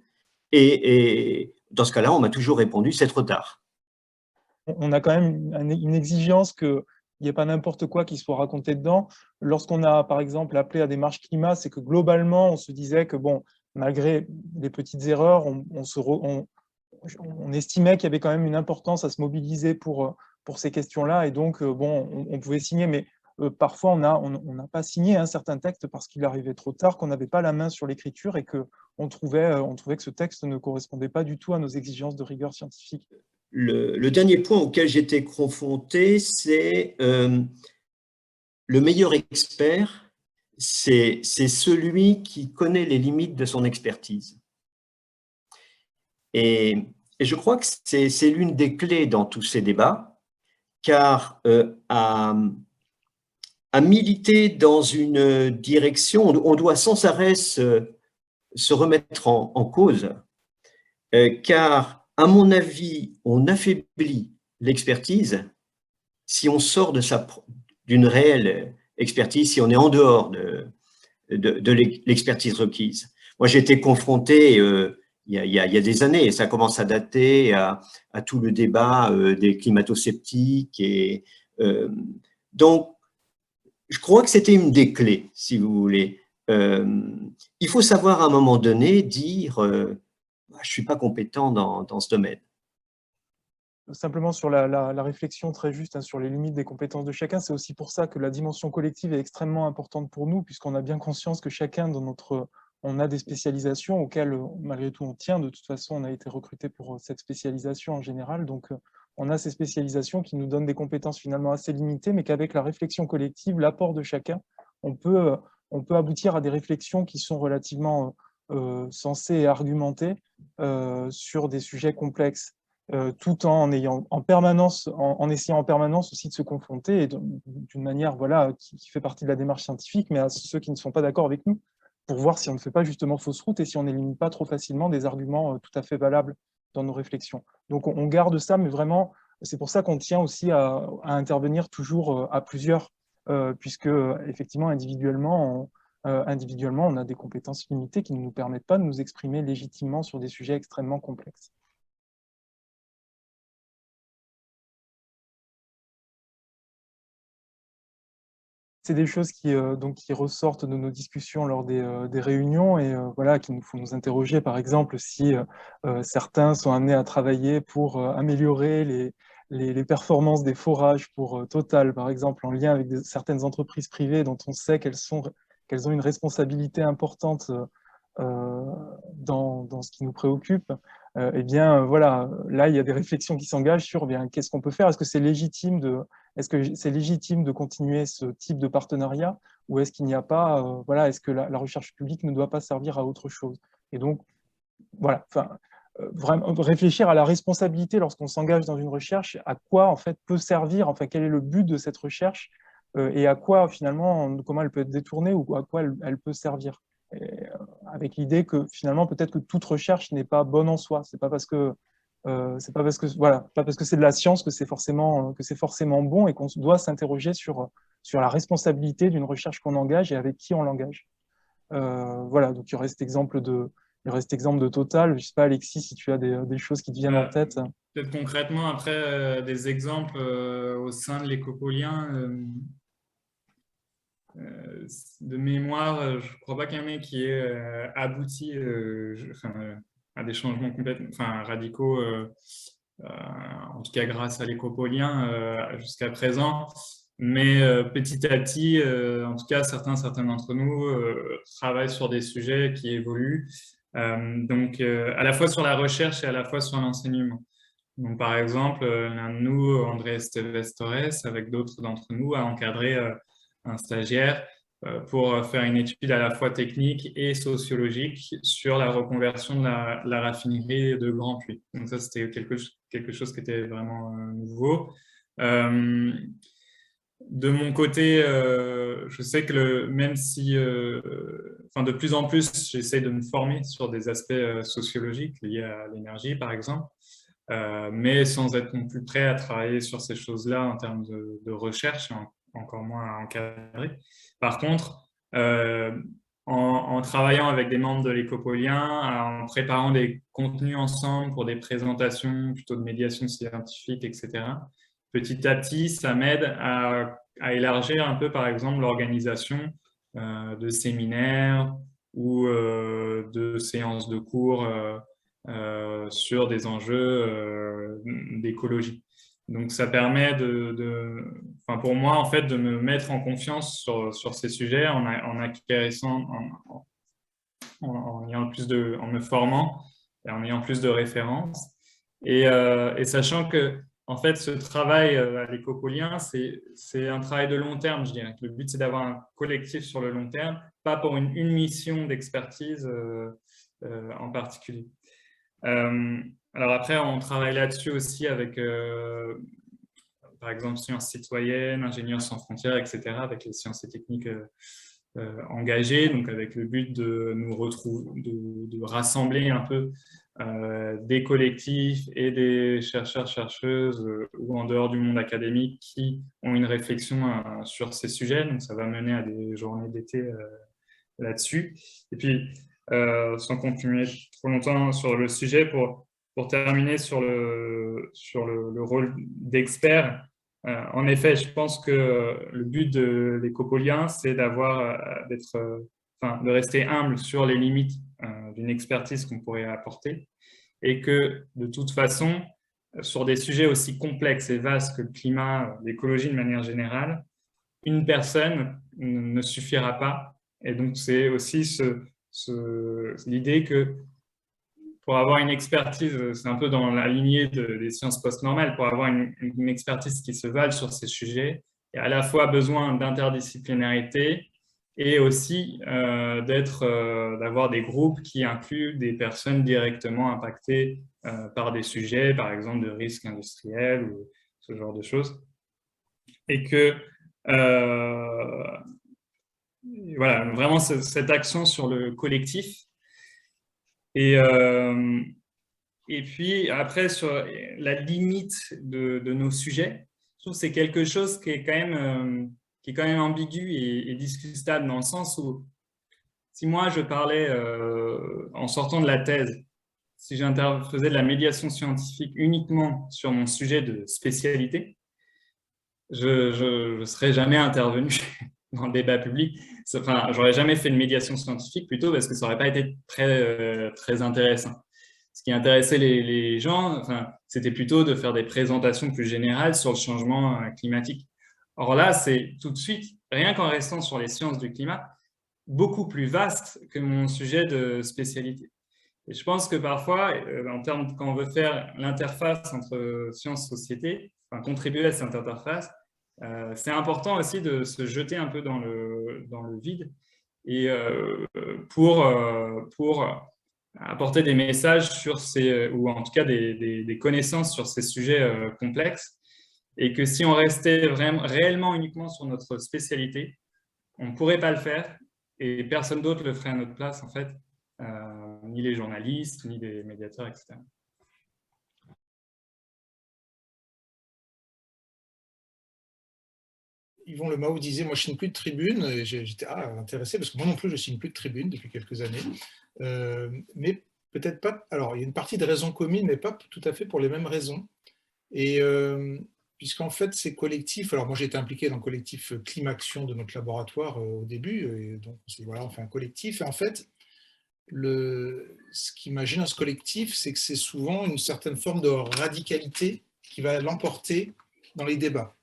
S3: Et dans ce cas-là, on m'a toujours répondu c'est trop tard.
S1: On a quand même une exigence qu'il n'y ait pas n'importe quoi qui soit raconté dedans. Lorsqu'on a, par exemple, appelé à des marches climat, c'est que globalement, on se disait que, bon, malgré les petites erreurs, on estimait qu'il y avait quand même une importance à se mobiliser pour ces questions-là. Et donc, on pouvait signer, mais parfois, on n'a pas signé un certain texte parce qu'il arrivait trop tard, qu'on n'avait pas la main sur l'écriture et qu'on trouvait que ce texte ne correspondait pas du tout à nos exigences de rigueur scientifique.
S3: Le dernier point auquel j'étais confronté, c'est le meilleur expert, c'est celui qui connaît les limites de son expertise. Et je crois que c'est l'une des clés dans tous ces débats, car à militer dans une direction, on doit sans arrêt se remettre en cause, car à mon avis, on affaiblit l'expertise si on sort d'une réelle expertise, si on est en dehors de l'expertise requise. Moi, j'ai été confronté il y a des années, et ça commence à dater, à tout le débat des climato-sceptiques. Donc, je crois que c'était une des clés, si vous voulez. Il faut savoir à un moment donné dire je ne suis pas compétent dans ce domaine.
S1: Simplement sur la réflexion très juste, hein, sur les limites des compétences de chacun, c'est aussi pour ça que la dimension collective est extrêmement importante pour nous, puisqu'on a bien conscience que chacun on a des spécialisations auxquelles malgré tout on tient. De toute façon, on a été recruté pour cette spécialisation en général, donc on a ces spécialisations qui nous donnent des compétences finalement assez limitées, mais qu'avec la réflexion collective, l'apport de chacun, on peut aboutir à des réflexions qui sont relativement sensées et argumentées sur des sujets complexes. Tout en ayant en permanence, en essayant en permanence aussi de se confronter et d'une manière voilà, qui fait partie de la démarche scientifique, mais à ceux qui ne sont pas d'accord avec nous, pour voir si on ne fait pas justement fausse route et si on n'élimine pas trop facilement des arguments tout à fait valables dans nos réflexions. Donc on garde ça, mais vraiment, c'est pour ça qu'on tient aussi à intervenir toujours à plusieurs, puisque effectivement, individuellement, on a des compétences limitées qui ne nous permettent pas de nous exprimer légitimement sur des sujets extrêmement complexes. C'est des choses qui ressortent de nos discussions lors des réunions et voilà, qu'il nous faut nous interroger, par exemple, si certains sont amenés à travailler pour améliorer les performances des forages pour Total, par exemple, en lien avec certaines entreprises privées dont on sait qu'elles ont une responsabilité importante dans ce qui nous préoccupe. Eh bien, voilà, là, il y a des réflexions qui s'engagent sur qu'est-ce qu'on peut faire. Est-ce que c'est légitime de continuer ce type de partenariat ou est-ce qu'il n'y a pas, voilà, est-ce que la recherche publique ne doit pas servir à autre chose? Et donc, voilà, vraiment réfléchir à la responsabilité lorsqu'on s'engage dans une recherche, à quoi en fait peut servir, enfin quel est le but de cette recherche et à quoi finalement, comment elle peut être détournée ou à quoi elle peut servir. Et, avec l'idée que finalement peut-être que toute recherche n'est pas bonne en soi. C'est pas parce que c'est de la science que c'est forcément bon et qu'on doit s'interroger sur la responsabilité d'une recherche qu'on engage et avec qui on l'engage. Voilà, donc il y aurait cet exemple de Total. Je ne sais pas, Alexis, si tu as des choses qui te viennent en tête.
S2: Peut-être concrètement, après, des exemples au sein de l'écopolien. De mémoire, je ne crois pas qu'il y en ait qui ait abouti à des changements complètement radicaux, en tout cas grâce à l'écopolien jusqu'à présent. Mais petit à petit, en tout cas, certains d'entre nous travaillent sur des sujets qui évoluent, donc à la fois sur la recherche et à la fois sur l'enseignement. Donc, par exemple, l'un de nous, André Esteves Torres, avec d'autres d'entre nous, a encadré un stagiaire pour faire une étude à la fois technique et sociologique sur la reconversion de la raffinerie de Grand Puy. Donc ça, c'était quelque chose qui était vraiment nouveau. De mon côté, je sais que même si, de plus en plus, j'essaie de me former sur des aspects sociologiques liés à l'énergie, par exemple, mais sans être non plus prêt à travailler sur ces choses-là en termes de recherche, encore moins à encadrer. Par contre, en travaillant avec des membres de l'écopolien, en préparant des contenus ensemble pour des présentations plutôt de médiation scientifique, etc., petit à petit, ça m'aide à élargir un peu, par exemple, l'organisation de séminaires ou de séances de cours sur des enjeux d'écologie. Donc, ça permet pour moi, en fait, de me mettre en confiance sur ces sujets en acquérissant, en me formant et en ayant plus de références. Et sachant que, en fait, ce travail à l'écopolien, c'est un travail de long terme, je dirais. Le but, c'est d'avoir un collectif sur le long terme, pas pour une mission d'expertise en particulier. Alors après, on travaille là-dessus aussi avec, par exemple, Sciences citoyennes, Ingénieurs sans frontières, etc., avec les sciences et techniques engagées, donc avec le but de nous retrouver, de rassembler un peu des collectifs et des chercheurs-chercheuses ou en dehors du monde académique qui ont une réflexion sur ces sujets. Donc ça va mener à des journées d'été là-dessus. Et puis, sans continuer trop longtemps sur le sujet, pour terminer sur le rôle d'expert, en effet, je pense que le but de l'écopolien, c'est de rester humble sur les limites d'une expertise qu'on pourrait apporter, et que de toute façon, sur des sujets aussi complexes et vastes que le climat, l'écologie de manière générale, une personne ne suffira pas. Et donc, c'est aussi l'idée que pour avoir une expertise, c'est un peu dans la lignée des sciences post-normales, pour avoir une expertise qui se vale sur ces sujets, il y a à la fois besoin d'interdisciplinarité et aussi d'avoir des groupes qui incluent des personnes directement impactées par des sujets, par exemple de risques industriels ou ce genre de choses. Et que voilà, vraiment cette action sur le collectif. Et puis après, sur la limite de nos sujets, je trouve que c'est quelque chose qui est quand même ambigu et discutable, dans le sens où si moi je parlais en sortant de la thèse, si faisais de la médiation scientifique uniquement sur mon sujet de spécialité, je ne serais jamais intervenu dans le débat public. Enfin, j'aurais jamais fait de médiation scientifique plutôt parce que ça n'aurait pas été très intéressant. Ce qui intéressait les gens, enfin, c'était plutôt de faire des présentations plus générales sur le changement climatique. Or là, c'est tout de suite, rien qu'en restant sur les sciences du climat, beaucoup plus vaste que mon sujet de spécialité. Et je pense que parfois, quand on veut faire l'interface entre sciences-société, enfin, contribuer à cette interface, c'est important aussi de se jeter un peu dans le vide et pour apporter des messages sur ou en tout cas des connaissances sur ces sujets complexes, et que si on restait réellement uniquement sur notre spécialité, on ne pourrait pas le faire et personne d'autre le ferait à notre place, en fait, ni les journalistes, ni les médiateurs, etc.
S4: Yvon Lemao disait, moi je signe plus de tribune, et j'étais intéressé, parce que moi non plus je signe plus de tribune depuis quelques années, mais peut-être pas, alors il y a une partie de raisons communes, mais pas tout à fait pour les mêmes raisons, et puisqu'en fait ces collectifs, alors moi j'ai été impliqué dans le collectif Climaction de notre laboratoire au début, et donc voilà, on fait un collectif, et en fait, ce qui m'imagine dans ce collectif, c'est que c'est souvent une certaine forme de radicalité qui va l'emporter dans les débats.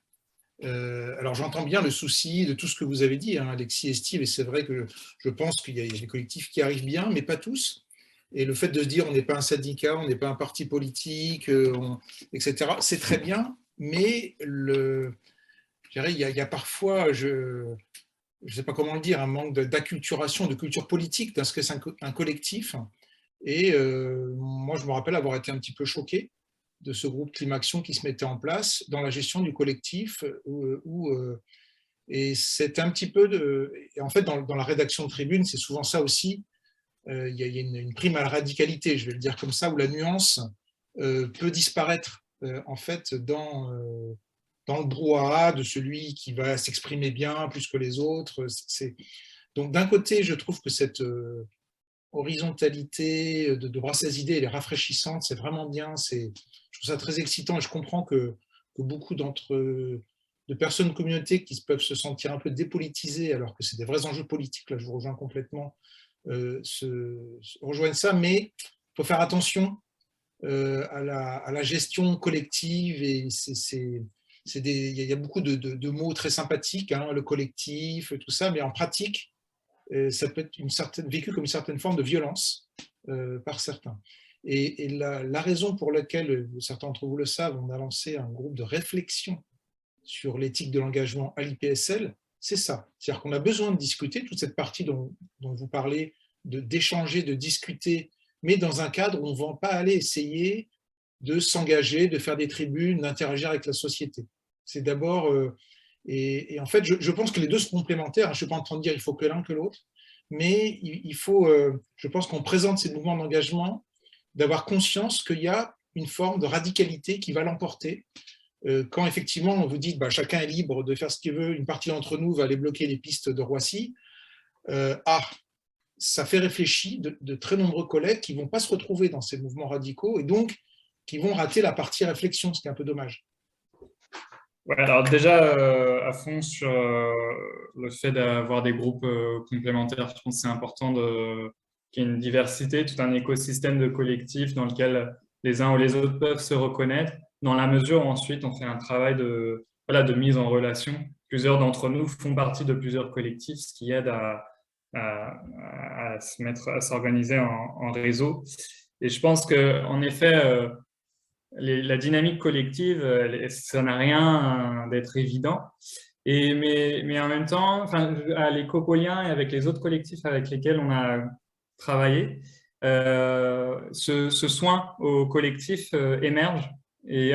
S4: Alors j'entends bien le souci de tout ce que vous avez dit, hein, Alexis et Steve, et c'est vrai que je pense qu'il y a des collectifs qui arrivent bien, mais pas tous. Et le fait de se dire on n'est pas un syndicat, on n'est pas un parti politique, etc., c'est très bien, mais il y a parfois, je ne sais pas comment le dire, un manque d'acculturation, de culture politique dans ce que c'est un collectif. Et moi, je me rappelle avoir été un petit peu choqué de ce groupe Climaction qui se mettait en place dans la gestion du collectif. Et c'est un petit peu et en fait, dans la rédaction de Tribune, c'est souvent ça aussi. Il y a une prime à la radicalité, je vais le dire comme ça, où la nuance peut disparaître en fait dans le brouhaha de celui qui va s'exprimer bien plus que les autres. Donc d'un côté, je trouve que cette horizontalité de brasser les idées, elle est rafraîchissante, c'est vraiment bien, je trouve ça très excitant, et je comprends que beaucoup de personnes de communauté qui peuvent se sentir un peu dépolitisées, alors que c'est des vrais enjeux politiques, là je vous rejoins complètement, rejoignent ça, mais il faut faire attention à la gestion collective, et il y a beaucoup de mots très sympathiques, hein, le collectif, tout ça, mais en pratique, ça peut être vécu comme une certaine forme de violence par certains. Et la raison pour laquelle, certains d'entre vous le savent, on a lancé un groupe de réflexion sur l'éthique de l'engagement à l'IPSL, c'est ça. C'est-à-dire qu'on a besoin de discuter, toute cette partie dont vous parlez, d'échanger, de discuter, mais dans un cadre où on ne va pas aller essayer de s'engager, de faire des tribunes, d'interagir avec la société. C'est d'abord... et en fait, je pense que les deux sont complémentaires. Je ne suis pas en train de dire qu'il faut que l'un que l'autre, mais il faut, je pense qu'on présente ces mouvements d'engagement, d'avoir conscience qu'il y a une forme de radicalité qui va l'emporter. Quand effectivement on vous dit chacun est libre de faire ce qu'il veut, une partie d'entre nous va aller bloquer les pistes de Roissy, ça fait réfléchir de très nombreux collègues qui ne vont pas se retrouver dans ces mouvements radicaux et donc qui vont rater la partie réflexion, ce qui est un peu dommage.
S2: Ouais, alors déjà, à fond sur le fait d'avoir des groupes complémentaires, je pense que c'est important qu'il y ait une diversité, tout un écosystème de collectifs dans lequel les uns ou les autres peuvent se reconnaître, dans la mesure où ensuite on fait un travail de mise en relation. Plusieurs d'entre nous font partie de plusieurs collectifs, ce qui aide à s'organiser en réseau. Et je pense qu'en effet, la dynamique collective, ça n'a rien d'être évident. Mais en même temps, à l'Écopolien et avec les autres collectifs avec lesquels on a travaillé, ce soin au collectif émerge. Et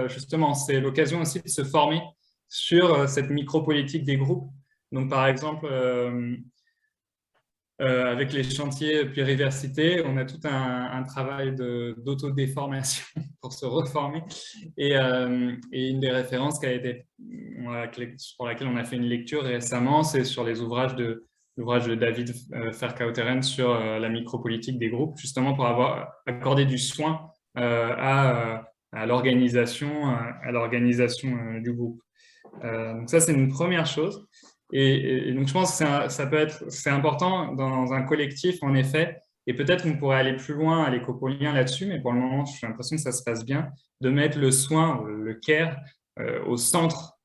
S2: justement, c'est l'occasion aussi de se former sur cette micro-politique des groupes. Donc, par exemple, avec les chantiers pluriversité, on a tout un travail d'autodéformation pour se reformer. Et une des références pour laquelle on a fait une lecture récemment, c'est sur l'ouvrage de David Ferkauteren sur la micropolitique des groupes, justement pour avoir accordé du soin à l'organisation du groupe. Donc ça, c'est une première chose. Et donc, je pense que c'est important dans un collectif, en effet, et peut-être qu'on pourrait aller plus loin à l'Écopolien là-dessus, mais pour le moment, j'ai l'impression que ça se passe bien, de mettre le soin, le care, au centre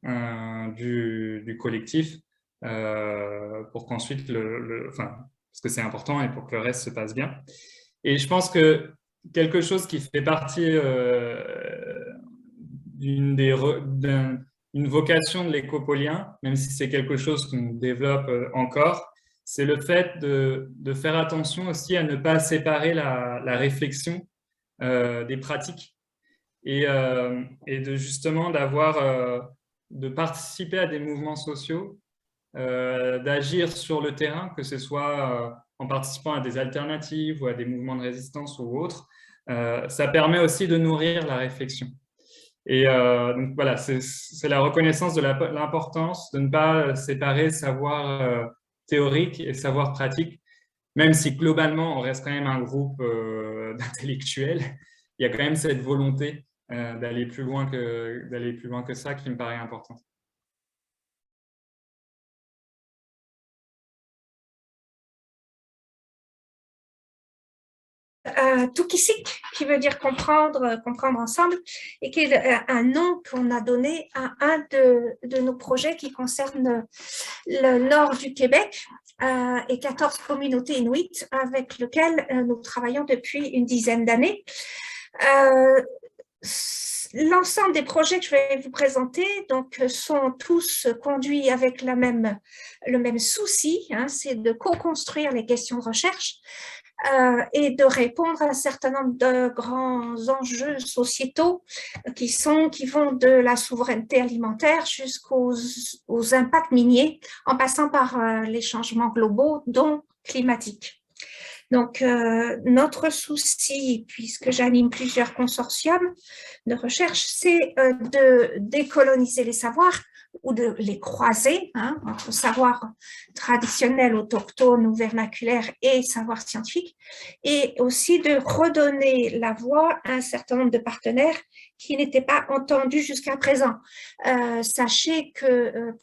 S2: du collectif, pour qu'ensuite, parce que c'est important et pour que le reste se passe bien. Et je pense que quelque chose qui fait partie une vocation de l'Écopolien, même si c'est quelque chose qu'on développe encore, c'est le fait de faire attention aussi à ne pas séparer la réflexion des pratiques et de justement de participer à des mouvements sociaux, d'agir sur le terrain, que ce soit en participant à des alternatives ou à des mouvements de résistance ou autres. Ça permet aussi de nourrir la réflexion. Et donc voilà, c'est la reconnaissance de l'importance de ne pas séparer savoir théorique et savoir pratique, même si globalement on reste quand même un groupe d'intellectuels. Il y a quand même cette volonté d'aller plus loin que ça qui me paraît importante.
S5: Tukisik, qui veut dire comprendre ensemble, et qui est un nom qu'on a donné à un de nos projets qui concerne le nord du Québec et 14 communautés inuites avec lesquelles nous travaillons depuis une dizaine d'années. L'ensemble des projets que je vais vous présenter sont tous conduits avec le même souci, c'est de co-construire les questions de recherche et de répondre à un certain nombre de grands enjeux sociétaux qui vont de la souveraineté alimentaire jusqu'aux impacts miniers, en passant par les changements globaux, dont climatiques. Donc, notre souci, puisque j'anime plusieurs consortiums de recherche, c'est de décoloniser les savoirs ou de les croiser entre savoir traditionnel, autochtone ou vernaculaire et savoir scientifique, et aussi de redonner la voix à un certain nombre de partenaires qui n'étaient pas entendus jusqu'à présent. Sachez que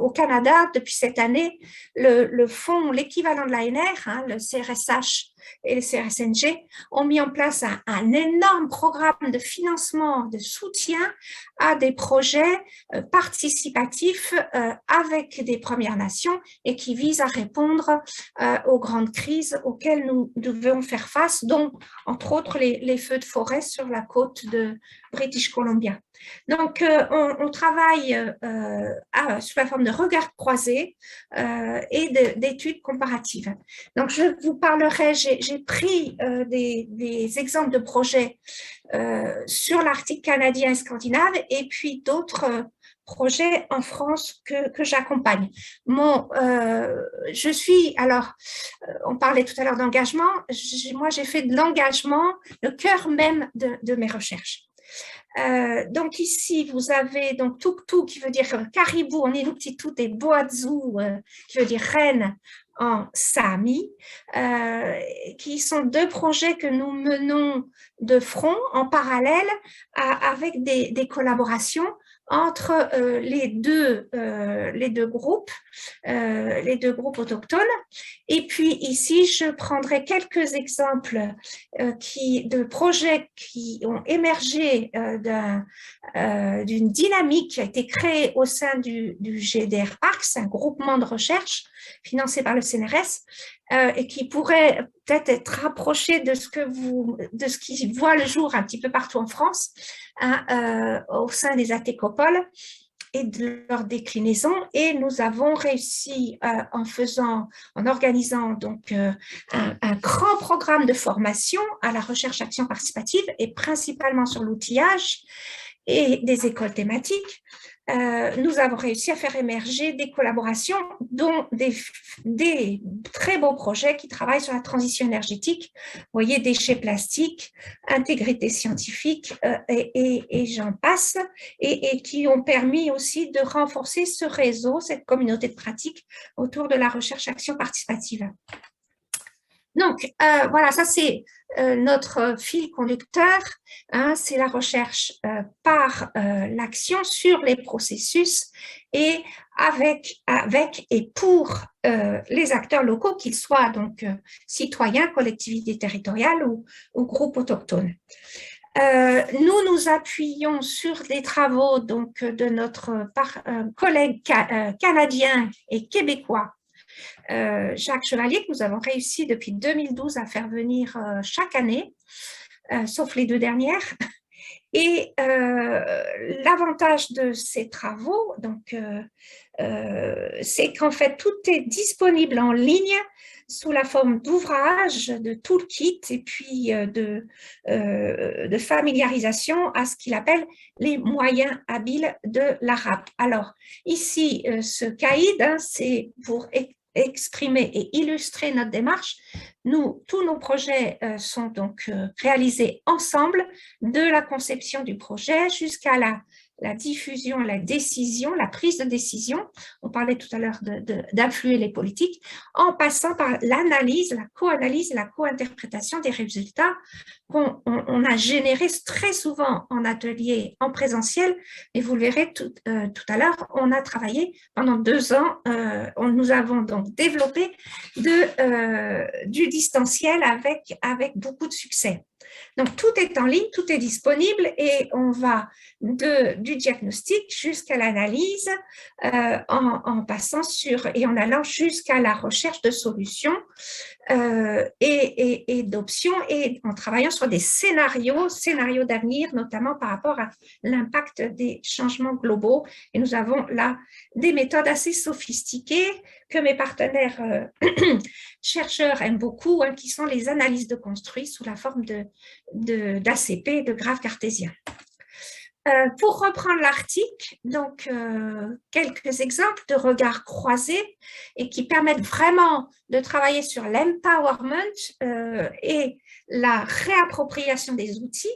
S5: au Canada, depuis cette année, le fonds, l'équivalent de l'ANR, le CRSH et le CRSNG, ont mis en place un énorme programme de financement, de soutien à des projets participatifs avec des Premières Nations et qui visent à répondre aux grandes crises auxquelles nous devons faire face, dont, entre autres, les feux de forêt sur la côte de British Columbia. Donc, on travaille sous la forme de regards croisés et d'études comparatives. Donc, je vous parlerai, j'ai pris des exemples de projets sur l'Arctique canadien et scandinave et puis d'autres projets en France que j'accompagne. On parlait tout à l'heure d'engagement, moi j'ai fait de l'engagement le cœur même de mes recherches. Donc ici, vous avez donc Tuktu qui veut dire caribou en inuktitut et Boazu qui veut dire reine en Sami, qui sont 2 projets que nous menons de front en parallèle avec des collaborations entre les deux groupes autochtones. Et puis ici, je prendrai quelques exemples de projets qui ont émergé d'une dynamique qui a été créée au sein du GDR Parcs, un groupement de recherche financé par le CNRS, et qui pourrait peut-être être rapproché de ce qui voit le jour un petit peu partout en France, au sein des atécopoles et de leur déclinaison. Et nous avons réussi en organisant donc un grand programme de formation à la recherche action participative et principalement sur l'outillage et des écoles thématiques. Nous avons réussi à faire émerger des collaborations, dont des très beaux projets qui travaillent sur la transition énergétique, vous voyez, déchets plastiques, intégrité scientifique, et j'en passe, et qui ont permis aussi de renforcer ce réseau, cette communauté de pratique autour de la recherche-action participative. Donc, voilà, ça c'est notre fil conducteur, c'est la recherche par l'action sur les processus et avec et pour les acteurs locaux, qu'ils soient donc citoyens, collectivités territoriales ou groupes autochtones. Nous nous appuyons sur des travaux donc, de notre collègue canadien et québécois, Jacques Chevalier, que nous avons réussi depuis 2012 à faire venir chaque année, sauf les 2 dernières. Et l'avantage de ces travaux, donc, c'est qu'en fait, tout est disponible en ligne sous la forme d'ouvrages, de toolkits et puis de familiarisation à ce qu'il appelle les moyens habiles de l'arabe. Alors, ici, ce caïd, c'est pour exprimer et illustrer notre démarche. Tous nos projets sont donc réalisés ensemble, de la conception du projet jusqu'à la diffusion, la décision, la prise de décision. On parlait tout à l'heure d'influer les politiques, en passant par l'analyse, la co-analyse, la co-interprétation des résultats qu'on a générés très souvent en atelier, en présentiel. Et vous le verrez tout à l'heure, on a travaillé pendant 2 ans, nous avons donc développé du distanciel avec beaucoup de succès. Donc, tout est en ligne, tout est disponible et on va du diagnostic jusqu'à l'analyse en passant et en allant jusqu'à la recherche de solutions et d'options et en travaillant sur des scénarios d'avenir, notamment par rapport à l'impact des changements globaux. Et nous avons là des méthodes assez sophistiquées que mes partenaires chercheurs aiment beaucoup, qui sont les analyses de construit sous la forme d'ACP, de graphes cartésiens. Pour reprendre l'article, donc quelques exemples de regards croisés et qui permettent vraiment de travailler sur l'empowerment et la réappropriation des outils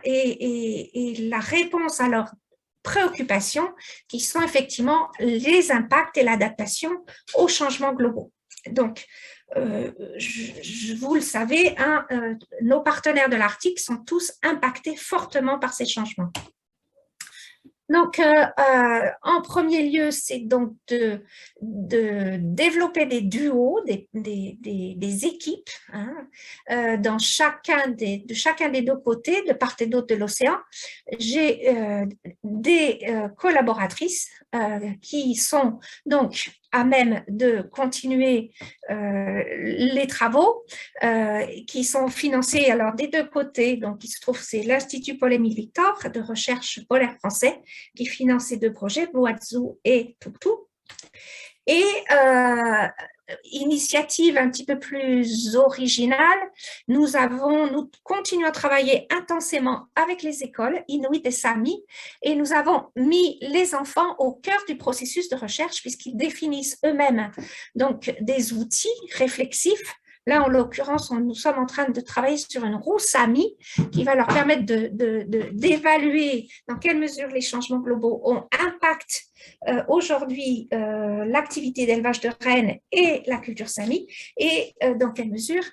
S5: et la réponse à leurs préoccupations qui sont effectivement les impacts et l'adaptation aux changements globaux. Donc, vous le savez, nos partenaires de l'Arctique sont tous impactés fortement par ces changements. Donc, en premier lieu, c'est donc de développer des duos, des équipes dans chacun des 2 côtés, de part et d'autre de l'océan. J'ai des collaboratrices qui sont donc à même de continuer les travaux qui sont financés alors des 2 côtés. Donc, il se trouve, c'est l'Institut Paul-Émile Victor de recherche polaire français qui finance ces 2 projets, Boazou et Tuktou. Et initiative un petit peu plus originale, nous continuons à travailler intensément avec les écoles Inuit et Sami et nous avons mis les enfants au cœur du processus de recherche puisqu'ils définissent eux-mêmes donc des outils réflexifs Là, en l'occurrence, nous sommes en train de travailler sur une roue SAMI qui va leur permettre d'évaluer dans quelle mesure les changements globaux ont impact aujourd'hui l'activité d'élevage de rennes et la culture SAMI, et dans quelle mesure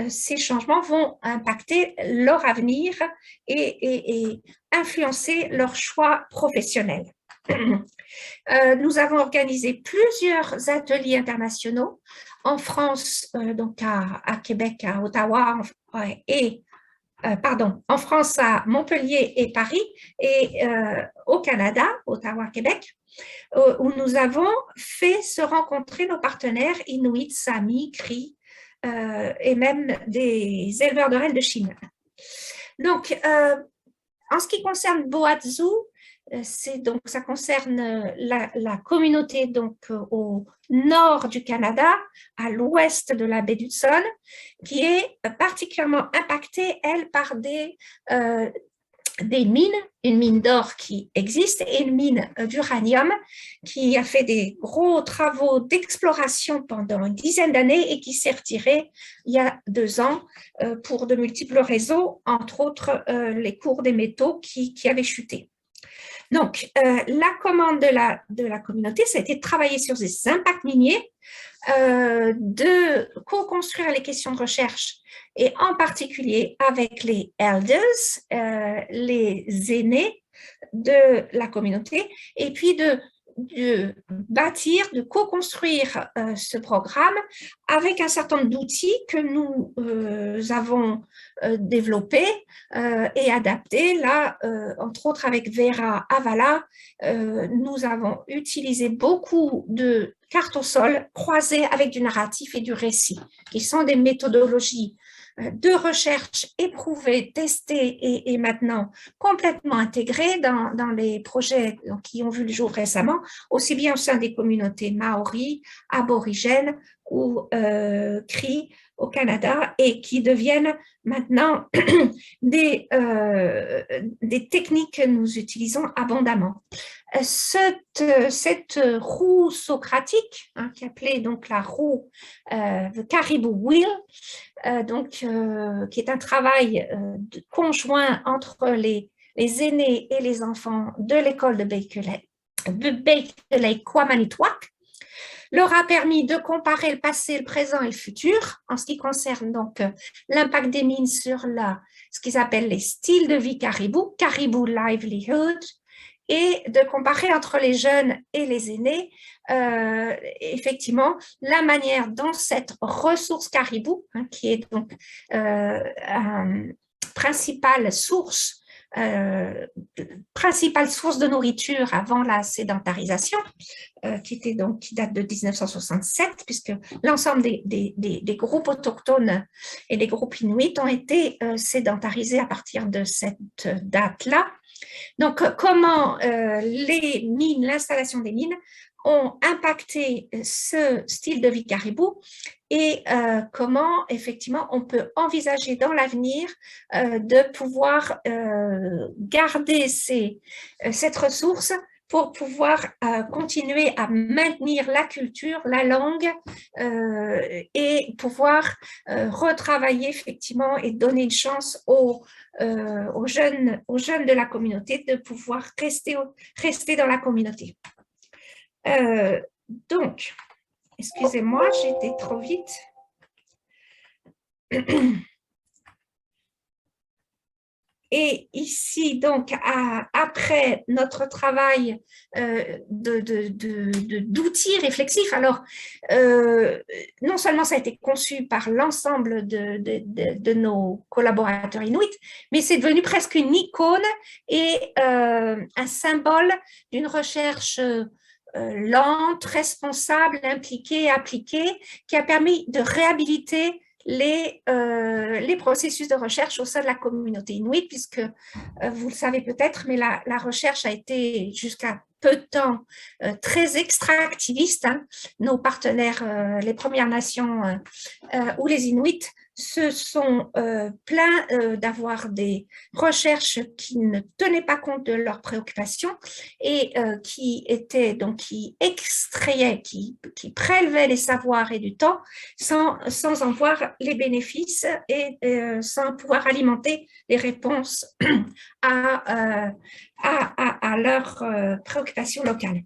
S5: ces changements vont impacter leur avenir et influencer leurs choix professionnels. Nous avons organisé plusieurs ateliers internationaux en France, donc à Québec, à Ottawa, en France à Montpellier et Paris, et au Canada, Ottawa, Québec, où nous avons fait se rencontrer nos partenaires Inuit, Sami, Cri, et même des éleveurs de rennes de Chine. Donc, en ce qui concerne Boatzou, ça concerne la communauté donc, au nord du Canada, à l'ouest de la baie d'Hudson, qui est particulièrement impactée, elle, par des mines, une mine d'or qui existe et une mine d'uranium qui a fait des gros travaux d'exploration pendant une dizaine d'années et qui s'est retirée il y a 2 ans pour de multiples raisons, entre autres les cours des métaux qui avaient chuté. Donc, la commande de la communauté, ça a été de travailler sur ces impacts miniers, de co-construire les questions de recherche et en particulier avec les elders, les aînés de la communauté, et puis de bâtir, de co-construire ce programme avec un certain nombre d'outils que nous avons développés et adaptés. Là, entre autres avec Vera Avala, nous avons utilisé beaucoup de cartes au sol croisées avec du narratif et du récit, qui sont des méthodologies de recherche éprouvées, testées et maintenant complètement intégrées dans les projets qui ont vu le jour récemment, aussi bien au sein des communautés maoris, aborigènes ou Cri au Canada, et qui deviennent maintenant des techniques que nous utilisons abondamment. Cette roue socratique, qui est appelée donc la roue the Caribou Wheel, qui est un travail conjoint entre les aînés et les enfants de l'école de Baker Lake Kwamanitwak, leur a permis de comparer le passé, le présent et le futur en ce qui concerne donc l'impact des mines sur ce qu'ils appellent les styles de vie caribou, caribou livelihood, et de comparer entre les jeunes et les aînés, effectivement, la manière dont cette ressource caribou, qui est donc principale source de nourriture avant la sédentarisation, qui date de 1967, puisque l'ensemble des groupes autochtones et les groupes inuits ont été sédentarisés à partir de cette date-là. Donc, comment l'installation des mines ont impacté ce style de vie caribou et comment, effectivement, on peut envisager dans l'avenir de pouvoir garder cette ressource pour pouvoir continuer à maintenir la culture, la langue et pouvoir retravailler effectivement et donner une chance aux jeunes de la communauté de pouvoir rester dans la communauté. Donc, excusez-moi, j'ai été trop vite. Et ici, donc, après notre travail d'outils réflexifs, alors, non seulement ça a été conçu par l'ensemble de nos collaborateurs inuits, mais c'est devenu presque une icône et un symbole d'une recherche lente, responsable, impliquée, appliquée, qui a permis de réhabiliter les processus de recherche au sein de la communauté inuit, puisque vous le savez peut-être, mais la recherche a été jusqu'à peu de temps très extractiviste. Nos partenaires, les Premières Nations ou les Inuits, se sont plaints d'avoir des recherches qui ne tenaient pas compte de leurs préoccupations et qui extrayaient, qui prélevaient les savoirs et du temps sans en voir les bénéfices et sans pouvoir alimenter les réponses à leurs préoccupations locales.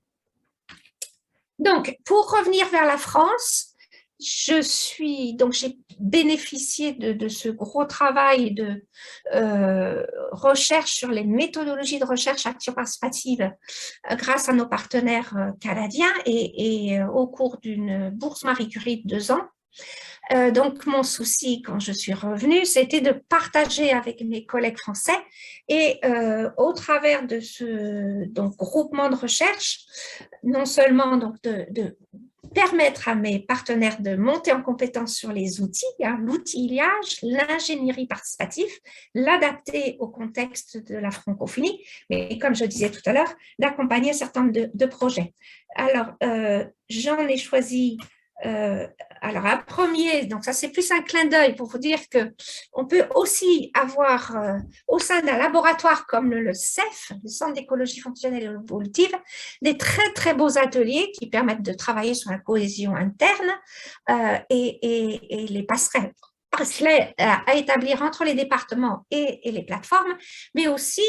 S5: Donc, pour revenir vers la France, j'ai bénéficié de ce gros travail de recherche sur les méthodologies de recherche action participative grâce à nos partenaires canadiens et au cours d'une bourse Marie Curie de 2 ans. Donc, mon souci, quand je suis revenue, c'était de partager avec mes collègues français et au travers de ce groupement de recherche, non seulement de permettre à mes partenaires de monter en compétence sur les outils, l'outillage, l'ingénierie participative, l'adapter au contexte de la francophonie, mais comme je disais tout à l'heure, d'accompagner un certain nombre de projets. Alors, j'en ai choisi alors un premier, donc ça c'est plus un clin d'œil pour vous dire qu'on peut aussi avoir au sein d'un laboratoire comme le CEF, le Centre d'écologie fonctionnelle et évolutive, des très très beaux ateliers qui permettent de travailler sur la cohésion interne et les passerelles à établir entre les départements et les plateformes, mais aussi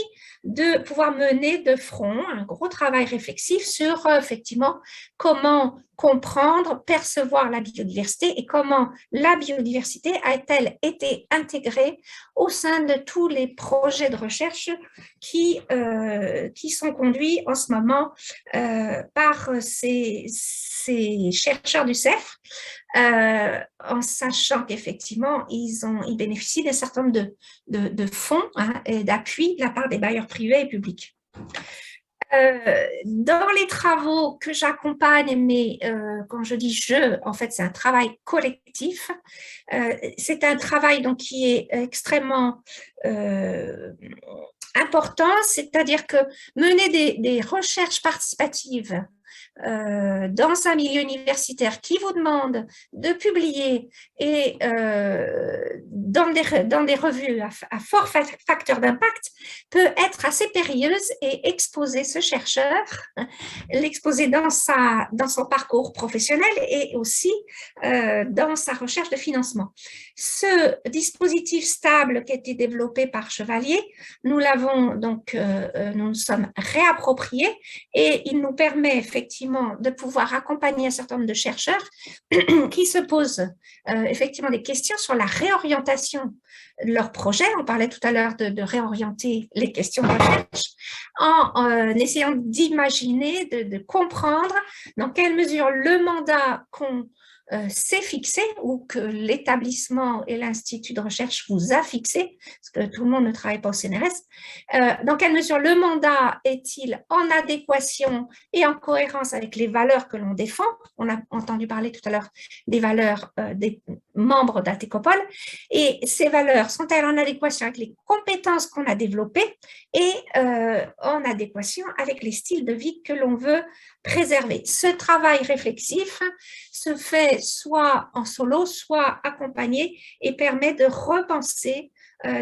S5: de pouvoir mener de front un gros travail réflexif sur effectivement comment comprendre, percevoir la biodiversité et comment la biodiversité a-t-elle été intégrée au sein de tous les projets de recherche qui sont conduits en ce moment par ces chercheurs du CEF, en sachant qu'effectivement, ils bénéficient d'un certain nombre de fonds et d'appui de la part des bailleurs privés et publics. Dans les travaux que j'accompagne, mais quand je dis je, en fait, c'est un travail collectif. C'est un travail donc, qui est extrêmement important, c'est-à-dire que mener des recherches participatives dans un milieu universitaire qui vous demande de publier et dans des revues à fort facteur d'impact peut être assez périlleuse et exposer ce chercheur, l'exposer dans son parcours professionnel et aussi dans sa recherche de financement. Ce dispositif stable qui a été développé par Chevalier, nous l'avons donc, nous nous sommes réappropriés et il nous permet effectivement de pouvoir accompagner un certain nombre de chercheurs qui se posent effectivement des questions sur la réorientation de leur projet. On parlait tout à l'heure de réorienter les questions de recherche en essayant d'imaginer, de comprendre dans quelle mesure le mandat qu'on s'est fixé ou que l'établissement et l'institut de recherche vous a fixé, parce que tout le monde ne travaille pas au CNRS, dans quelle mesure le mandat est-il en adéquation et en cohérence avec les valeurs que l'on défend. On a entendu parler tout à l'heure des valeurs des membres d'Atécopole, et ces valeurs sont-elles en adéquation avec les compétences qu'on a développées et en adéquation avec les styles de vie que l'on veut préserver. Ce travail réflexif se fait soit en solo, soit accompagné et permet de repenser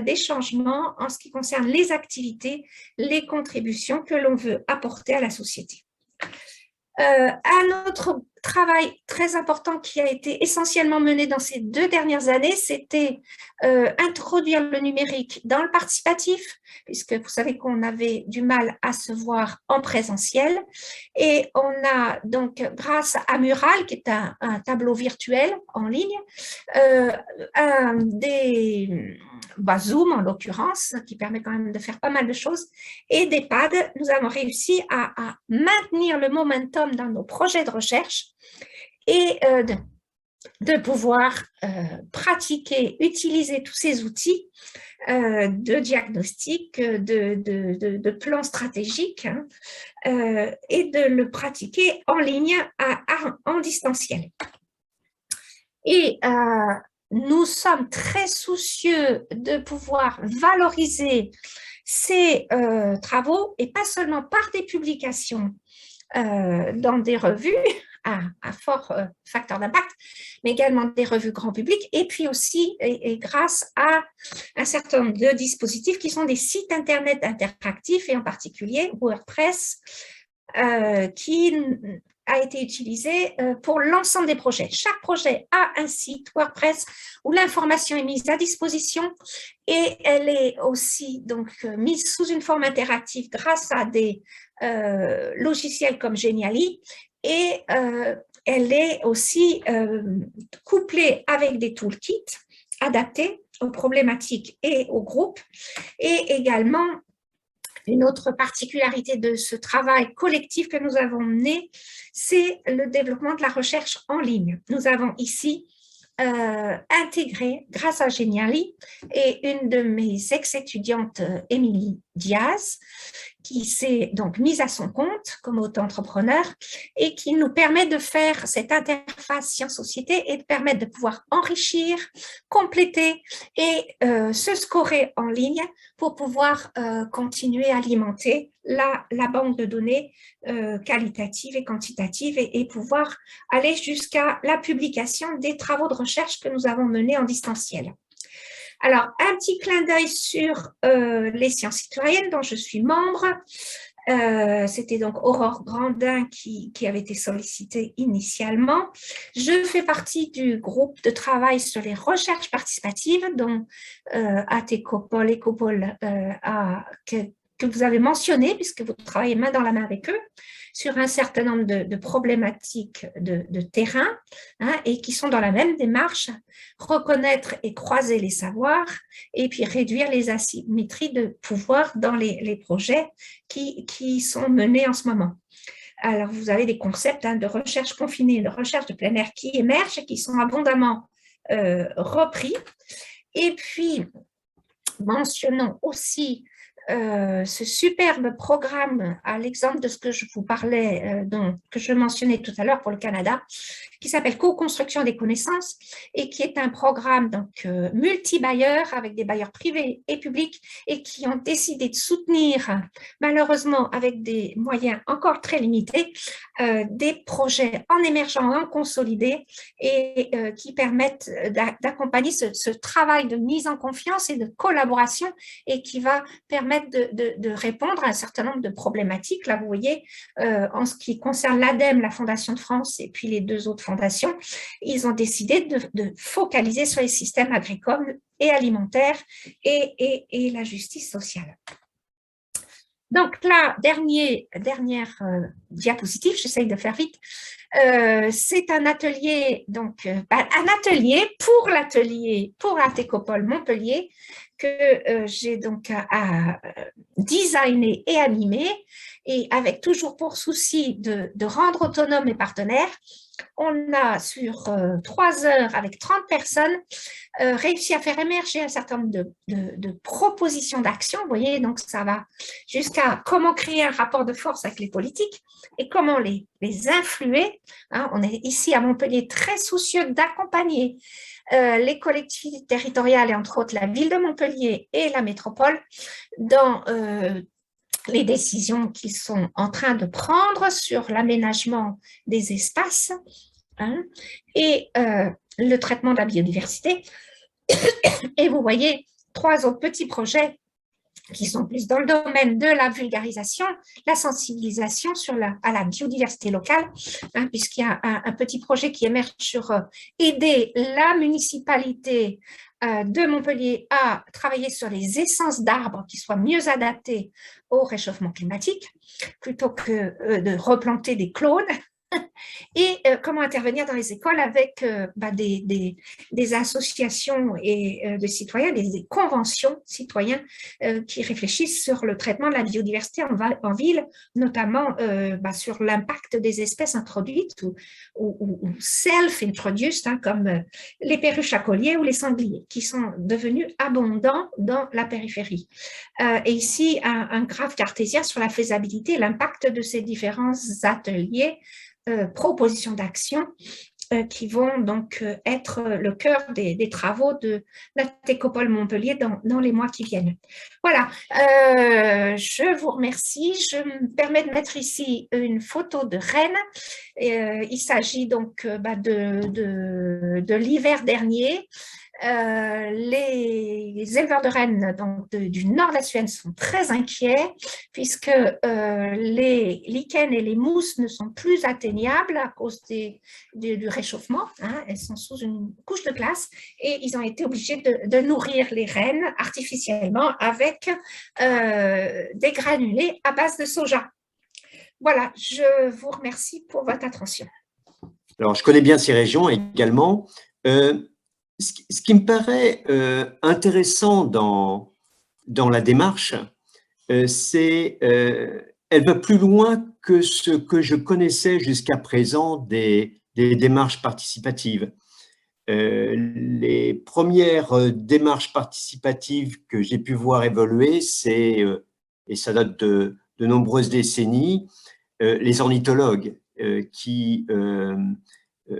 S5: des changements en ce qui concerne les activités, les contributions que l'on veut apporter à la société. Un autre travail très important qui a été essentiellement mené dans ces 2 dernières années, c'était introduire le numérique dans le participatif, puisque vous savez qu'on avait du mal à se voir en présentiel. Et on a donc, grâce à Mural, qui est un tableau virtuel en ligne, Zoom en l'occurrence, qui permet quand même de faire pas mal de choses, et des pads, nous avons réussi à maintenir le momentum dans nos projets de recherche et de pouvoir pratiquer, utiliser tous ces outils de diagnostic, de plans stratégiques et de le pratiquer en ligne, en distanciel. Et nous sommes très soucieux de pouvoir valoriser ces travaux et pas seulement par des publications dans des revues à fort facteur d'impact, mais également des revues grand public, et puis aussi et grâce à un certain nombre de dispositifs qui sont des sites internet interactifs, et en particulier WordPress, qui a été utilisé pour l'ensemble des projets. Chaque projet a un site WordPress où l'information est mise à disposition, et elle est aussi donc mise sous une forme interactive grâce à des logiciels comme Geniali, et elle est aussi couplée avec des toolkits adaptés aux problématiques et aux groupes, et également une autre particularité de ce travail collectif que nous avons mené, c'est le développement de la recherche en ligne. Nous avons ici intégré, grâce à Geniali, et une de mes ex-étudiantes, Émilie Diaz, qui s'est donc mise à son compte comme auto-entrepreneur et qui nous permet de faire cette interface science-société et de permettre de pouvoir enrichir, compléter et se scorer en ligne pour pouvoir continuer à alimenter la banque de données qualitative et quantitative, et pouvoir aller jusqu'à la publication des travaux de recherche que nous avons menés en distanciel. Alors, un petit clin d'œil sur les sciences citoyennes dont je suis membre. C'était donc Aurore Grandin qui avait été sollicitée initialement. Je fais partie du groupe de travail sur les recherches participatives dont ATECOPOL et COPOL que vous avez mentionné, puisque vous travaillez main dans la main avec eux, sur un certain nombre de problématiques de terrain, hein, et qui sont dans la même démarche, reconnaître et croiser les savoirs, et puis réduire les asymétries de pouvoir dans les projets qui sont menés en ce moment. Alors, vous avez des concepts de recherche confinée, de recherche de plein air qui émergent et qui sont abondamment repris. Et puis, mentionnons aussi ce superbe programme, à l'exemple de ce que je vous parlais, que je mentionnais tout à l'heure pour le Canada, qui s'appelle Co-construction des connaissances, et qui est un programme donc multi-bailleurs avec des bailleurs privés et publics, et qui ont décidé de soutenir, malheureusement avec des moyens encore très limités, des projets en émergent, en consolidé, et qui permettent d'accompagner ce travail de mise en confiance et de collaboration, et qui va permettre de répondre à un certain nombre de problématiques. Là, vous voyez, en ce qui concerne l'ADEME, la Fondation de France, et puis les deux autres fondations, ils ont décidé de focaliser sur les systèmes agricoles et alimentaires et la justice sociale. Donc là, dernière diapositive, j'essaye de faire vite. C'est un atelier, donc un atelier pour ATECOPOL Montpellier, que j'ai donc à designer et animer, et avec toujours pour souci de rendre autonomes mes partenaires. On a sur 3 heures avec 30 personnes réussi à faire émerger un certain nombre de propositions d'action. Vous voyez, donc ça va jusqu'à comment créer un rapport de force avec les politiques et comment les influer. Hein, on est ici à Montpellier très soucieux d'accompagner les collectivités territoriales, et entre autres la ville de Montpellier et la métropole, dans les décisions qu'ils sont en train de prendre sur l'aménagement des espaces, hein, et le traitement de la biodiversité. Et vous voyez 3 autres petits projets qui sont plus dans le domaine de la vulgarisation, la sensibilisation à la biodiversité locale, hein, puisqu'il y a un petit projet qui émerge sur aider la municipalité de Montpellier à travailler sur les essences d'arbres qui soient mieux adaptées au réchauffement climatique, plutôt que de replanter des clones. Et comment intervenir dans les écoles avec des associations et de citoyens, des conventions citoyens qui réfléchissent sur le traitement de la biodiversité en ville, notamment sur l'impact des espèces introduites ou self-introduced, hein, comme les perruches à collier ou les sangliers, qui sont devenus abondants dans la périphérie. Et ici, un graphe cartésien sur la faisabilité et l'impact de ces différents ateliers, propositions d'action qui vont donc être le cœur des travaux de la Techopole Montpellier dans les mois qui viennent. Voilà, je vous remercie. Je me permets de mettre ici une photo de Rennes. Il s'agit donc de l'hiver dernier. Les éleveurs de rennes du nord de la Suède sont très inquiets puisque les lichens et les mousses ne sont plus atteignables à cause du réchauffement. Elles sont sous une couche de glace et ils ont été obligés de nourrir les rennes artificiellement avec des granulés à base de soja. Voilà, je vous remercie pour votre attention.
S3: Alors, je connais bien ces régions également. Ce qui me paraît intéressant dans la démarche, c'est elle va plus loin que ce que je connaissais jusqu'à présent des démarches participatives. Les premières démarches participatives que j'ai pu voir évoluer, c'est, et ça date de nombreuses décennies, les ornithologues qui…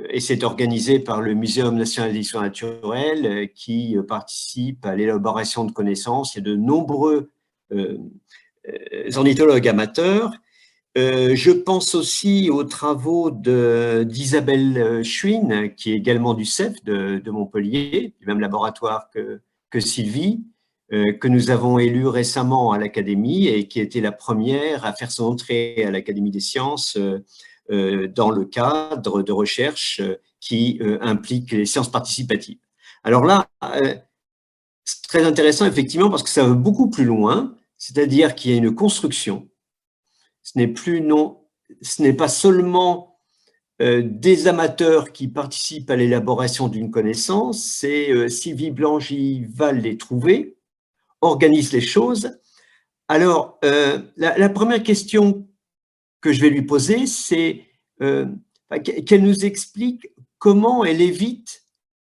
S3: et c'est organisé par le Muséum national d'histoire naturelle qui participe à l'élaboration de connaissances. Il y a de nombreux ornithologues amateurs. Je pense aussi aux travaux d'Isabelle Schwinn, qui est également du CEF de Montpellier, du même laboratoire que Sylvie, que nous avons élue récemment à l'Académie et qui était la première à faire son entrée à l'Académie des sciences dans le cadre de recherche qui implique les sciences participatives. Alors là, c'est très intéressant effectivement parce que ça va beaucoup plus loin, c'est-à-dire qu'il y a une construction. Ce n'est pas seulement des amateurs qui participent à l'élaboration d'une connaissance, c'est Sylvie Blangy va les trouver, organise les choses. Alors, la première question que je vais lui poser, c'est qu'elle nous explique comment elle évite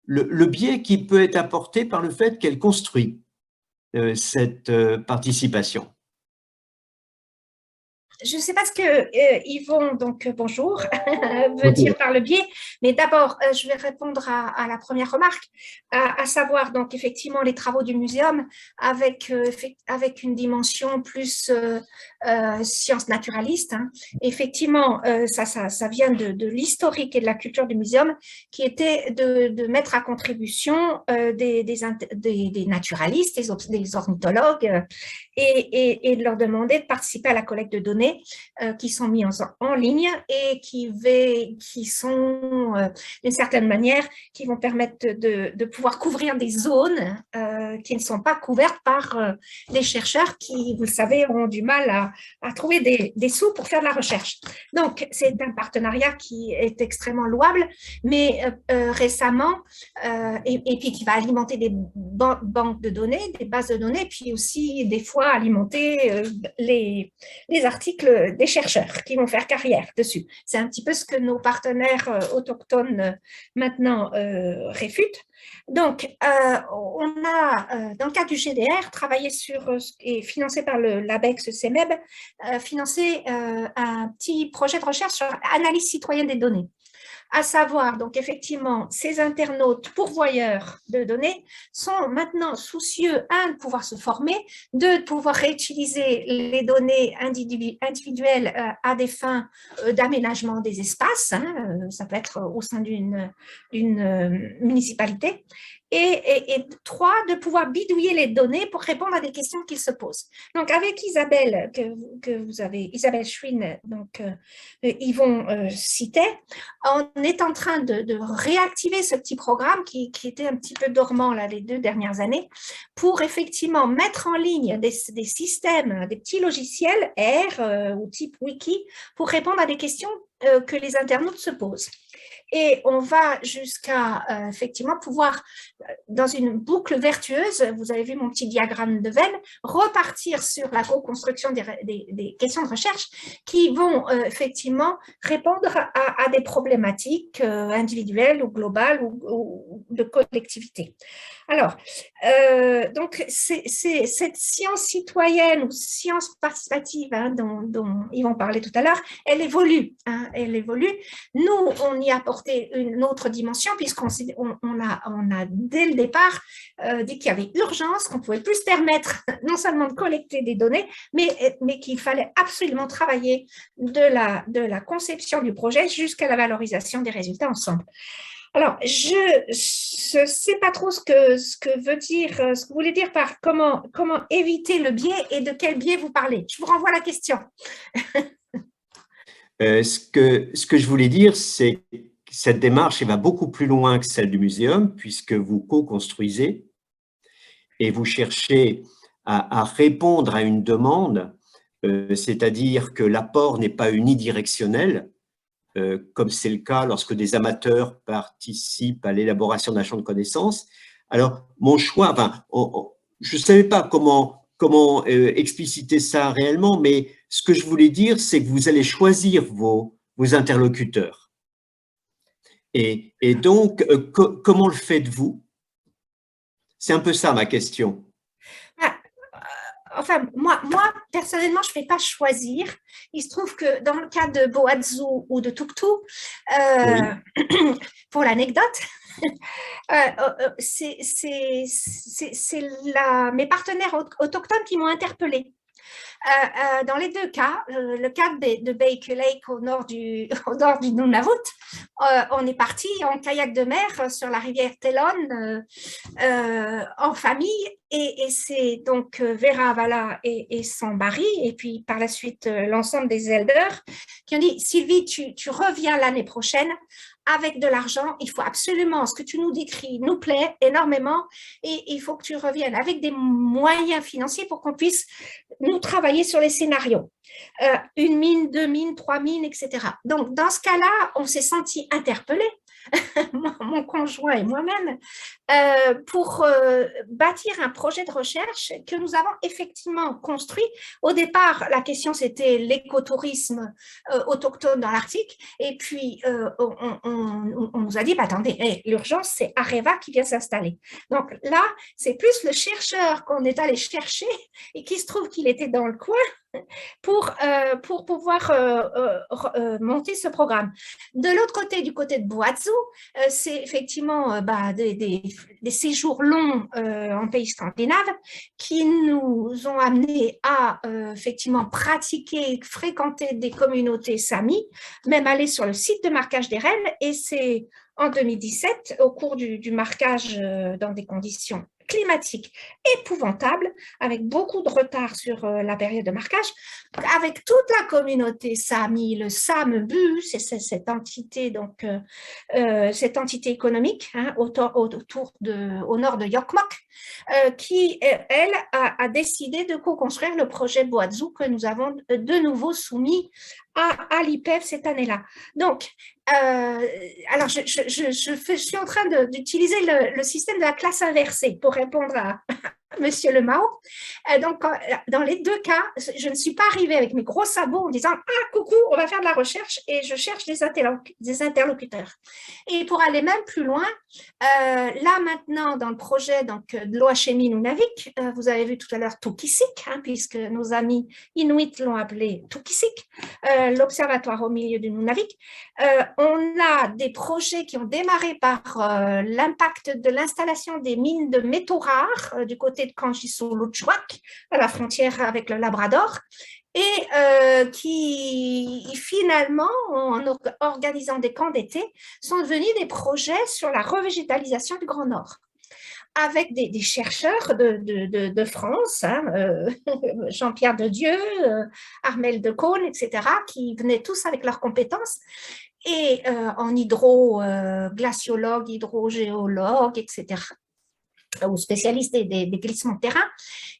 S3: le biais qui peut être apporté par le fait qu'elle construit cette participation.
S5: Je ne sais pas ce que Yvon, donc bonjour, veut dire par le biais, mais d'abord, je vais répondre à la première remarque, à savoir donc effectivement les travaux du muséum avec une dimension plus science naturaliste. Effectivement, ça vient de l'historique et de la culture du muséum qui était de mettre à contribution des naturalistes, des ornithologues et de leur demander de participer à la collecte de données qui sont mis en ligne et qui sont d'une certaine manière qui vont permettre de pouvoir couvrir des zones qui ne sont pas couvertes par des chercheurs qui, vous le savez, ont du mal à trouver des sous pour faire de la recherche. Donc, c'est un partenariat qui est extrêmement louable, mais récemment, et puis qui va alimenter des banques de données, des bases de données, puis aussi des fois alimenter les articles des chercheurs qui vont faire carrière dessus. C'est un petit peu ce que nos partenaires autochtones maintenant réfutent. Donc, on a, dans le cadre du GDR, travaillé sur, et financé par l'ABEX CEMEB, financé un petit projet de recherche sur l'analyse citoyenne des données. À savoir, donc effectivement, ces internautes pourvoyeurs de données sont maintenant soucieux, un, de pouvoir se former, deux, de pouvoir réutiliser les données individuelles à des fins d'aménagement des espaces, ça peut être au sein d'une municipalité, et trois, de pouvoir bidouiller les données pour répondre à des questions qu'ils se posent. Donc, avec Isabelle, que vous avez, Isabelle Schwinn, donc Yvon citait, on est en train de réactiver ce petit programme qui était un petit peu dormant là, les 2 dernières années pour effectivement mettre en ligne des systèmes, des petits logiciels R ou type wiki pour répondre à des questions que les internautes se posent. Et on va jusqu'à effectivement pouvoir, dans une boucle vertueuse, vous avez vu mon petit diagramme de Venn, repartir sur la co-construction des questions de recherche qui vont effectivement répondre à des problématiques individuelles ou globales ou de collectivité. Alors, donc, c'est cette science citoyenne ou science participative hein, dont ils vont parler tout à l'heure, elle évolue. Hein, elle évolue. Nous, on y a apporté une autre dimension puisqu'on a dès le départ dit qu'il y avait urgence, qu'on ne pouvait plus se permettre non seulement de collecter des données, mais qu'il fallait absolument travailler de la conception du projet jusqu'à la valorisation des résultats ensemble. Alors, je ne sais pas trop ce que veut dire, ce que vous voulez dire par comment éviter le biais et de quel biais vous parlez. Je vous renvoie la question.
S3: Ce que je voulais dire, c'est que cette démarche elle va beaucoup plus loin que celle du muséum, puisque vous co-construisez et vous cherchez à répondre à une demande, c'est-à-dire que l'apport n'est pas unidirectionnel, comme c'est le cas lorsque des amateurs participent à l'élaboration d'un champ de connaissances. Alors, mon choix, enfin, je ne savais pas comment expliciter ça réellement, mais ce que je voulais dire, c'est que vous allez choisir vos interlocuteurs. Et donc, comment le faites-vous? C'est un peu ça ma question.
S5: Enfin, moi, personnellement, je ne fais pas choisir. Il se trouve que dans le cas de Boazu ou de Tuktu, oui. Pour l'anecdote, c'est mes partenaires autochtones qui m'ont interpellée. Dans les deux cas, le cas de Baker Lake au nord du Nunavut, on est parti en kayak de mer sur la rivière Telon en famille et c'est donc Vera Avala et son mari et puis par la suite l'ensemble des elders qui ont dit Sylvie, tu reviens l'année prochaine avec de l'argent, il faut absolument, ce que tu nous décris nous plaît énormément et il faut que tu reviennes avec des moyens financiers pour qu'on puisse nous travailler sur les scénarios. Une mine, 2 mines, 3 mines, etc. Donc, dans ce cas-là, on s'est senti interpellés, mon conjoint et moi-même, pour bâtir un projet de recherche que nous avons effectivement construit. Au départ, la question, c'était l'écotourisme autochtone dans l'Arctique. Et puis, on nous a dit, bah, attendez, l'urgence, c'est Areva qui vient s'installer. Donc là, c'est plus le chercheur qu'on est allé chercher et qui se trouve qu'il était dans le coin pour pouvoir monter ce programme. De l'autre côté, du côté de Boazu, c'est effectivement des séjours longs en pays scandinave qui nous ont amenés à effectivement pratiquer, fréquenter des communautés Sami, même aller sur le site de marquage des rennes, et c'est en 2017, au cours du marquage dans des conditions climatique épouvantable, avec beaucoup de retard sur la période de marquage, avec toute la communauté Sami, le Samebu, c'est cette entité donc cette entité économique hein, au nord de Jokkmokk, qui elle a décidé de co-construire le projet Boazu que nous avons de nouveau soumis à l'IPEF cette année-là. Donc, alors je suis en train d'utiliser le système de la classe inversée pour répondre à Monsieur Le Mao. Donc, dans les deux cas, je ne suis pas arrivée avec mes gros sabots en disant « Ah, coucou, on va faire de la recherche » et je cherche des interlocuteurs. Et pour aller même plus loin, là maintenant, dans le projet donc, de l'OHMI Nunavik, vous avez vu tout à l'heure Tukisik, hein, puisque nos amis Inuits l'ont appelé Tukisik, l'observatoire au milieu du Nunavik. On a des projets qui ont démarré par l'impact de l'installation des mines de métaux rares du côté de Kangisu-Lutchwak, à la frontière avec le Labrador, et qui finalement, en organisant des camps d'été, sont devenus des projets sur la revégétalisation du Grand Nord, avec des chercheurs de France, hein, Jean-Pierre Dedieu, Armel Decaune, etc., qui venaient tous avec leurs compétences, et en hydroglaciologue, hydrogéologue, etc., ou spécialistes des glissements de terrain,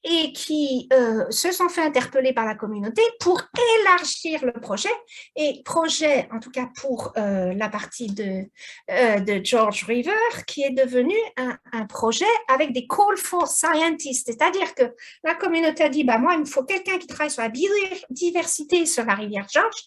S5: et qui se sont fait interpeller par la communauté pour élargir le projet, et projet, en tout cas pour la partie de George River, qui est devenu un projet avec des call for scientists, c'est-à-dire que la communauté a dit, bah, moi, il me faut quelqu'un qui travaille sur la biodiversité sur la rivière George,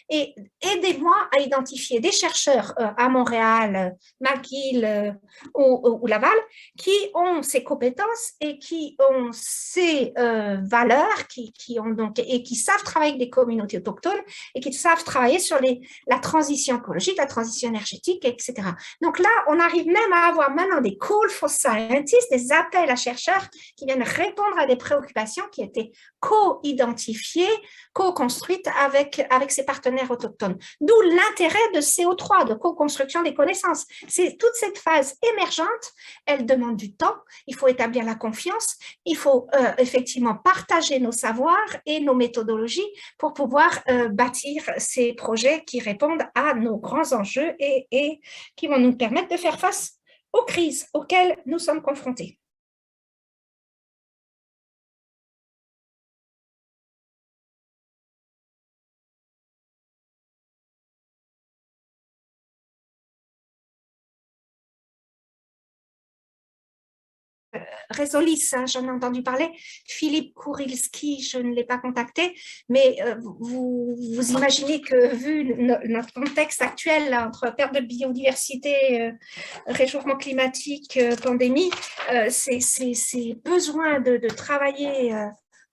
S5: et aidez-moi à identifier des chercheurs à Montréal, McGill ou Laval, qui ont ces compétences et qui ont ces valeurs, qui ont donc, et qui savent travailler avec des communautés autochtones et qui savent travailler sur la transition écologique, la transition énergétique, etc. Donc là, on arrive même à avoir maintenant des calls for scientists, des appels à chercheurs qui viennent répondre à des préoccupations qui étaient co-identifiées, co-construites avec ces partenaires autochtones. D'où l'intérêt de CO3, de co-construction des connaissances. C'est toute cette phase émergente, elle demande du temps, il faut établir la confiance, il faut effectivement partager nos savoirs et nos méthodologies pour pouvoir bâtir ces projets qui répondent à nos grands enjeux et qui vont nous permettre de faire face aux crises auxquelles nous sommes confrontés. Résolis, hein, j'en ai entendu parler. Philippe Kourilski, je ne l'ai pas contacté, mais vous imaginez que vu notre contexte actuel là, entre perte de biodiversité, réchauffement climatique, pandémie, ces besoins de travailler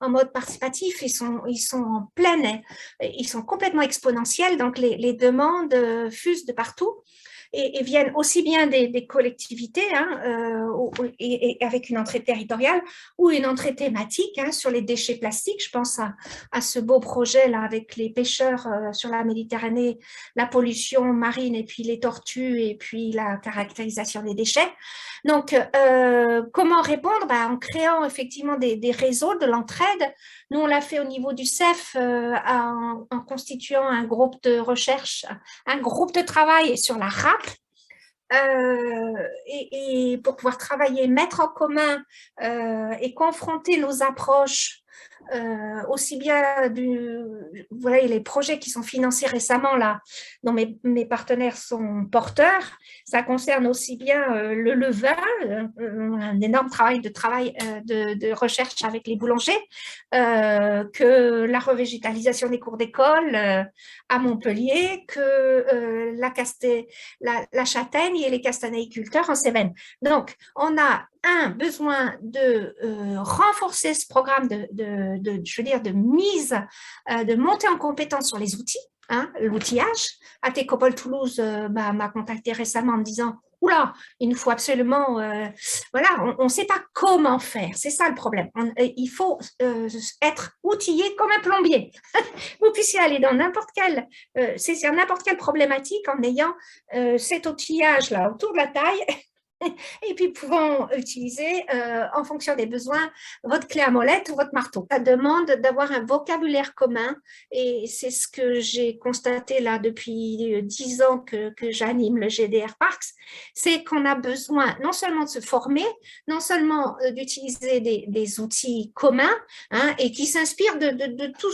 S5: en mode participatif, ils sont en pleine, ils sont complètement exponentiels, donc les demandes fusent de partout. Et viennent aussi bien des collectivités hein, et avec une entrée territoriale ou une entrée thématique hein, sur les déchets plastiques. Je pense à ce beau projet là avec les pêcheurs sur la Méditerranée, la pollution marine et puis les tortues et puis la caractérisation des déchets. Donc, comment répondre en créant effectivement des réseaux de l'entraide. Nous, on l'a fait au niveau du CEF en constituant un groupe de recherche, un groupe de travail sur la RAP, et pour pouvoir travailler, mettre en commun et confronter nos approches aussi bien vous voyez les projets qui sont financés récemment là, dont mes partenaires sont porteurs, ça concerne aussi bien le levain, un énorme travail de recherche avec les boulangers, que la revégétalisation des cours d'école à Montpellier, que la châtaigne et les castanéiculteurs en Cévennes. Donc, on a besoin de renforcer ce programme de mise, de monter en compétence sur les outils, hein, l'outillage. Atecopole Toulouse m'a contacté récemment en me disant « Oula, il nous faut absolument… voilà, on ne sait pas comment faire, c'est ça le problème. Il faut être outillé comme un plombier. Vous puissiez aller dans n'importe quelle problématique en ayant cet outillage-là autour de la taille. Et puis pouvons utiliser en fonction des besoins votre clé à molette ou votre marteau. Ça demande d'avoir un vocabulaire commun et c'est ce que j'ai constaté là depuis 10 ans que j'anime le GDR Parks, c'est qu'on a besoin non seulement de se former, non seulement d'utiliser des outils communs hein, et qui s'inspirent de tout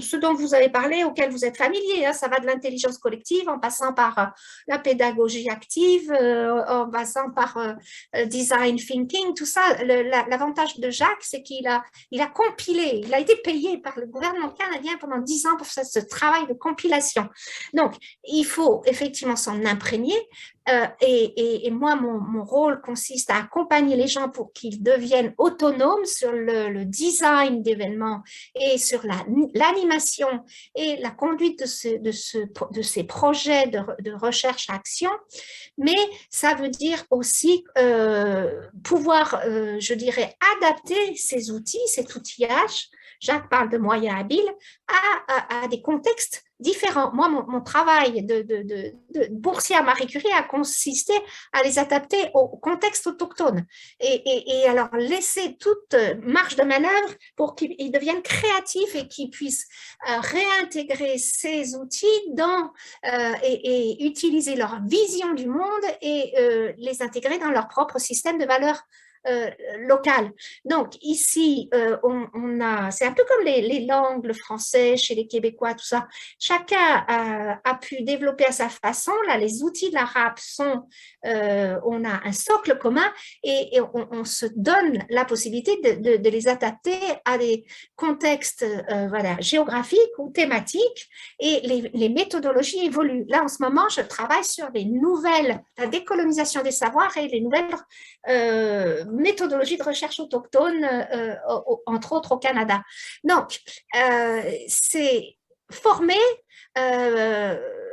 S5: ce dont vous avez parlé, auquel vous êtes familier. Hein. Ça va de l'intelligence collective en passant par la pédagogie active, en passant par design thinking, tout ça. L'avantage de Jacques, c'est qu'il a compilé, il a été payé par le gouvernement canadien pendant 10 ans pour faire ce travail de compilation. Donc, il faut effectivement s'en imprégner. Et moi, mon rôle consiste à accompagner les gens pour qu'ils deviennent autonomes sur le design d'événements et sur l'animation et la conduite de ces projets de recherche-action. Mais ça veut dire aussi pouvoir, je dirais, adapter ces outils, cet outillage, Jacques parle de moyens habiles, à des contextes différents. Moi, mon travail de boursière Marie Curie a consisté à les adapter au contexte autochtone et alors laisser toute marge de manœuvre pour qu'ils deviennent créatifs et qu'ils puissent réintégrer ces outils et utiliser leur vision du monde et les intégrer dans leur propre système de valeurs locales. Donc ici, c'est un peu comme les langues, le français chez les Québécois, tout ça. Chacun a pu développer à sa façon. Là, les outils de la RAP on a un socle commun et on se donne la possibilité de les adapter à des contextes voilà, géographiques ou thématiques et les méthodologies évoluent. Là, en ce moment, je travaille sur la décolonisation des savoirs et les nouvelles méthodologie de recherche autochtone, entre autres au Canada. Donc, c'est former,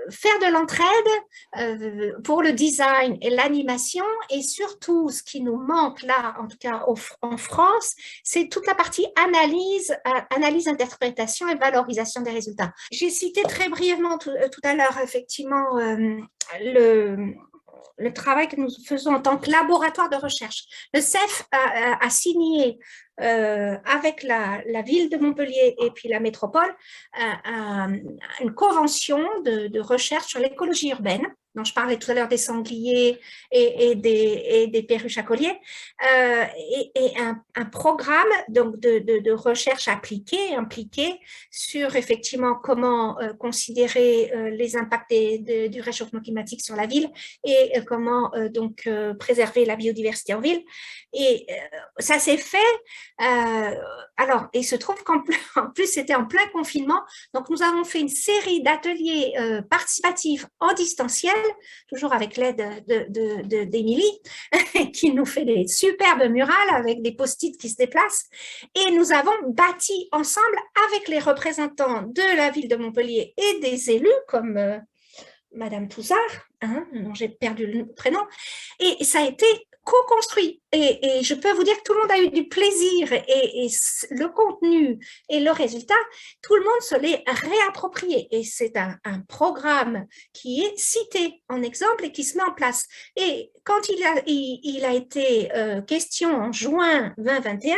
S5: faire de l'entraide pour le design et l'animation, et surtout ce qui nous manque là, en tout cas en France, c'est toute la partie analyse, interprétation et valorisation des résultats. J'ai cité très brièvement tout à l'heure effectivement le travail que nous faisons en tant que laboratoire de recherche. Le CEF a signé avec la ville de Montpellier et puis la métropole une convention de recherche sur l'écologie urbaine, dont je parlais tout à l'heure des sangliers et des perruches à collier, et un programme donc de recherche impliquée sur effectivement comment considérer les impacts du réchauffement climatique sur la ville et comment donc préserver la biodiversité en ville. Et ça s'est fait. Alors, il se trouve qu'en plus, c'était en plein confinement. Donc, nous avons fait une série d'ateliers participatifs en distanciel, toujours avec l'aide d'Émilie, qui nous fait des superbes murales avec des post-it qui se déplacent. Et nous avons bâti ensemble avec les représentants de la ville de Montpellier et des élus comme Madame Touzard, dont j'ai perdu le prénom, et ça a été co-construit. Et je peux vous dire que tout le monde a eu du plaisir, et le contenu et le résultat, tout le monde se l'est réapproprié. Et c'est un programme qui est cité en exemple et qui se met en place. Et quand il a été question en juin 2021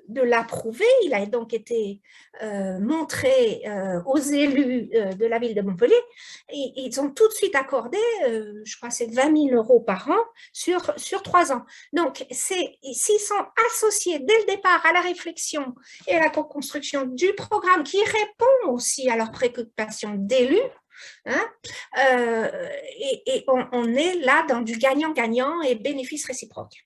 S5: de l'approuver, il a donc été montré aux élus de la ville de Montpellier, et ils ont tout de suite accordé, je crois que c'est 20 000 € par an sur 3 ans. Donc, s'ils sont associés dès le départ à la réflexion et à la co-construction du programme qui répond aussi à leurs préoccupations d'élus, et on est là dans du gagnant-gagnant et bénéfice réciproque.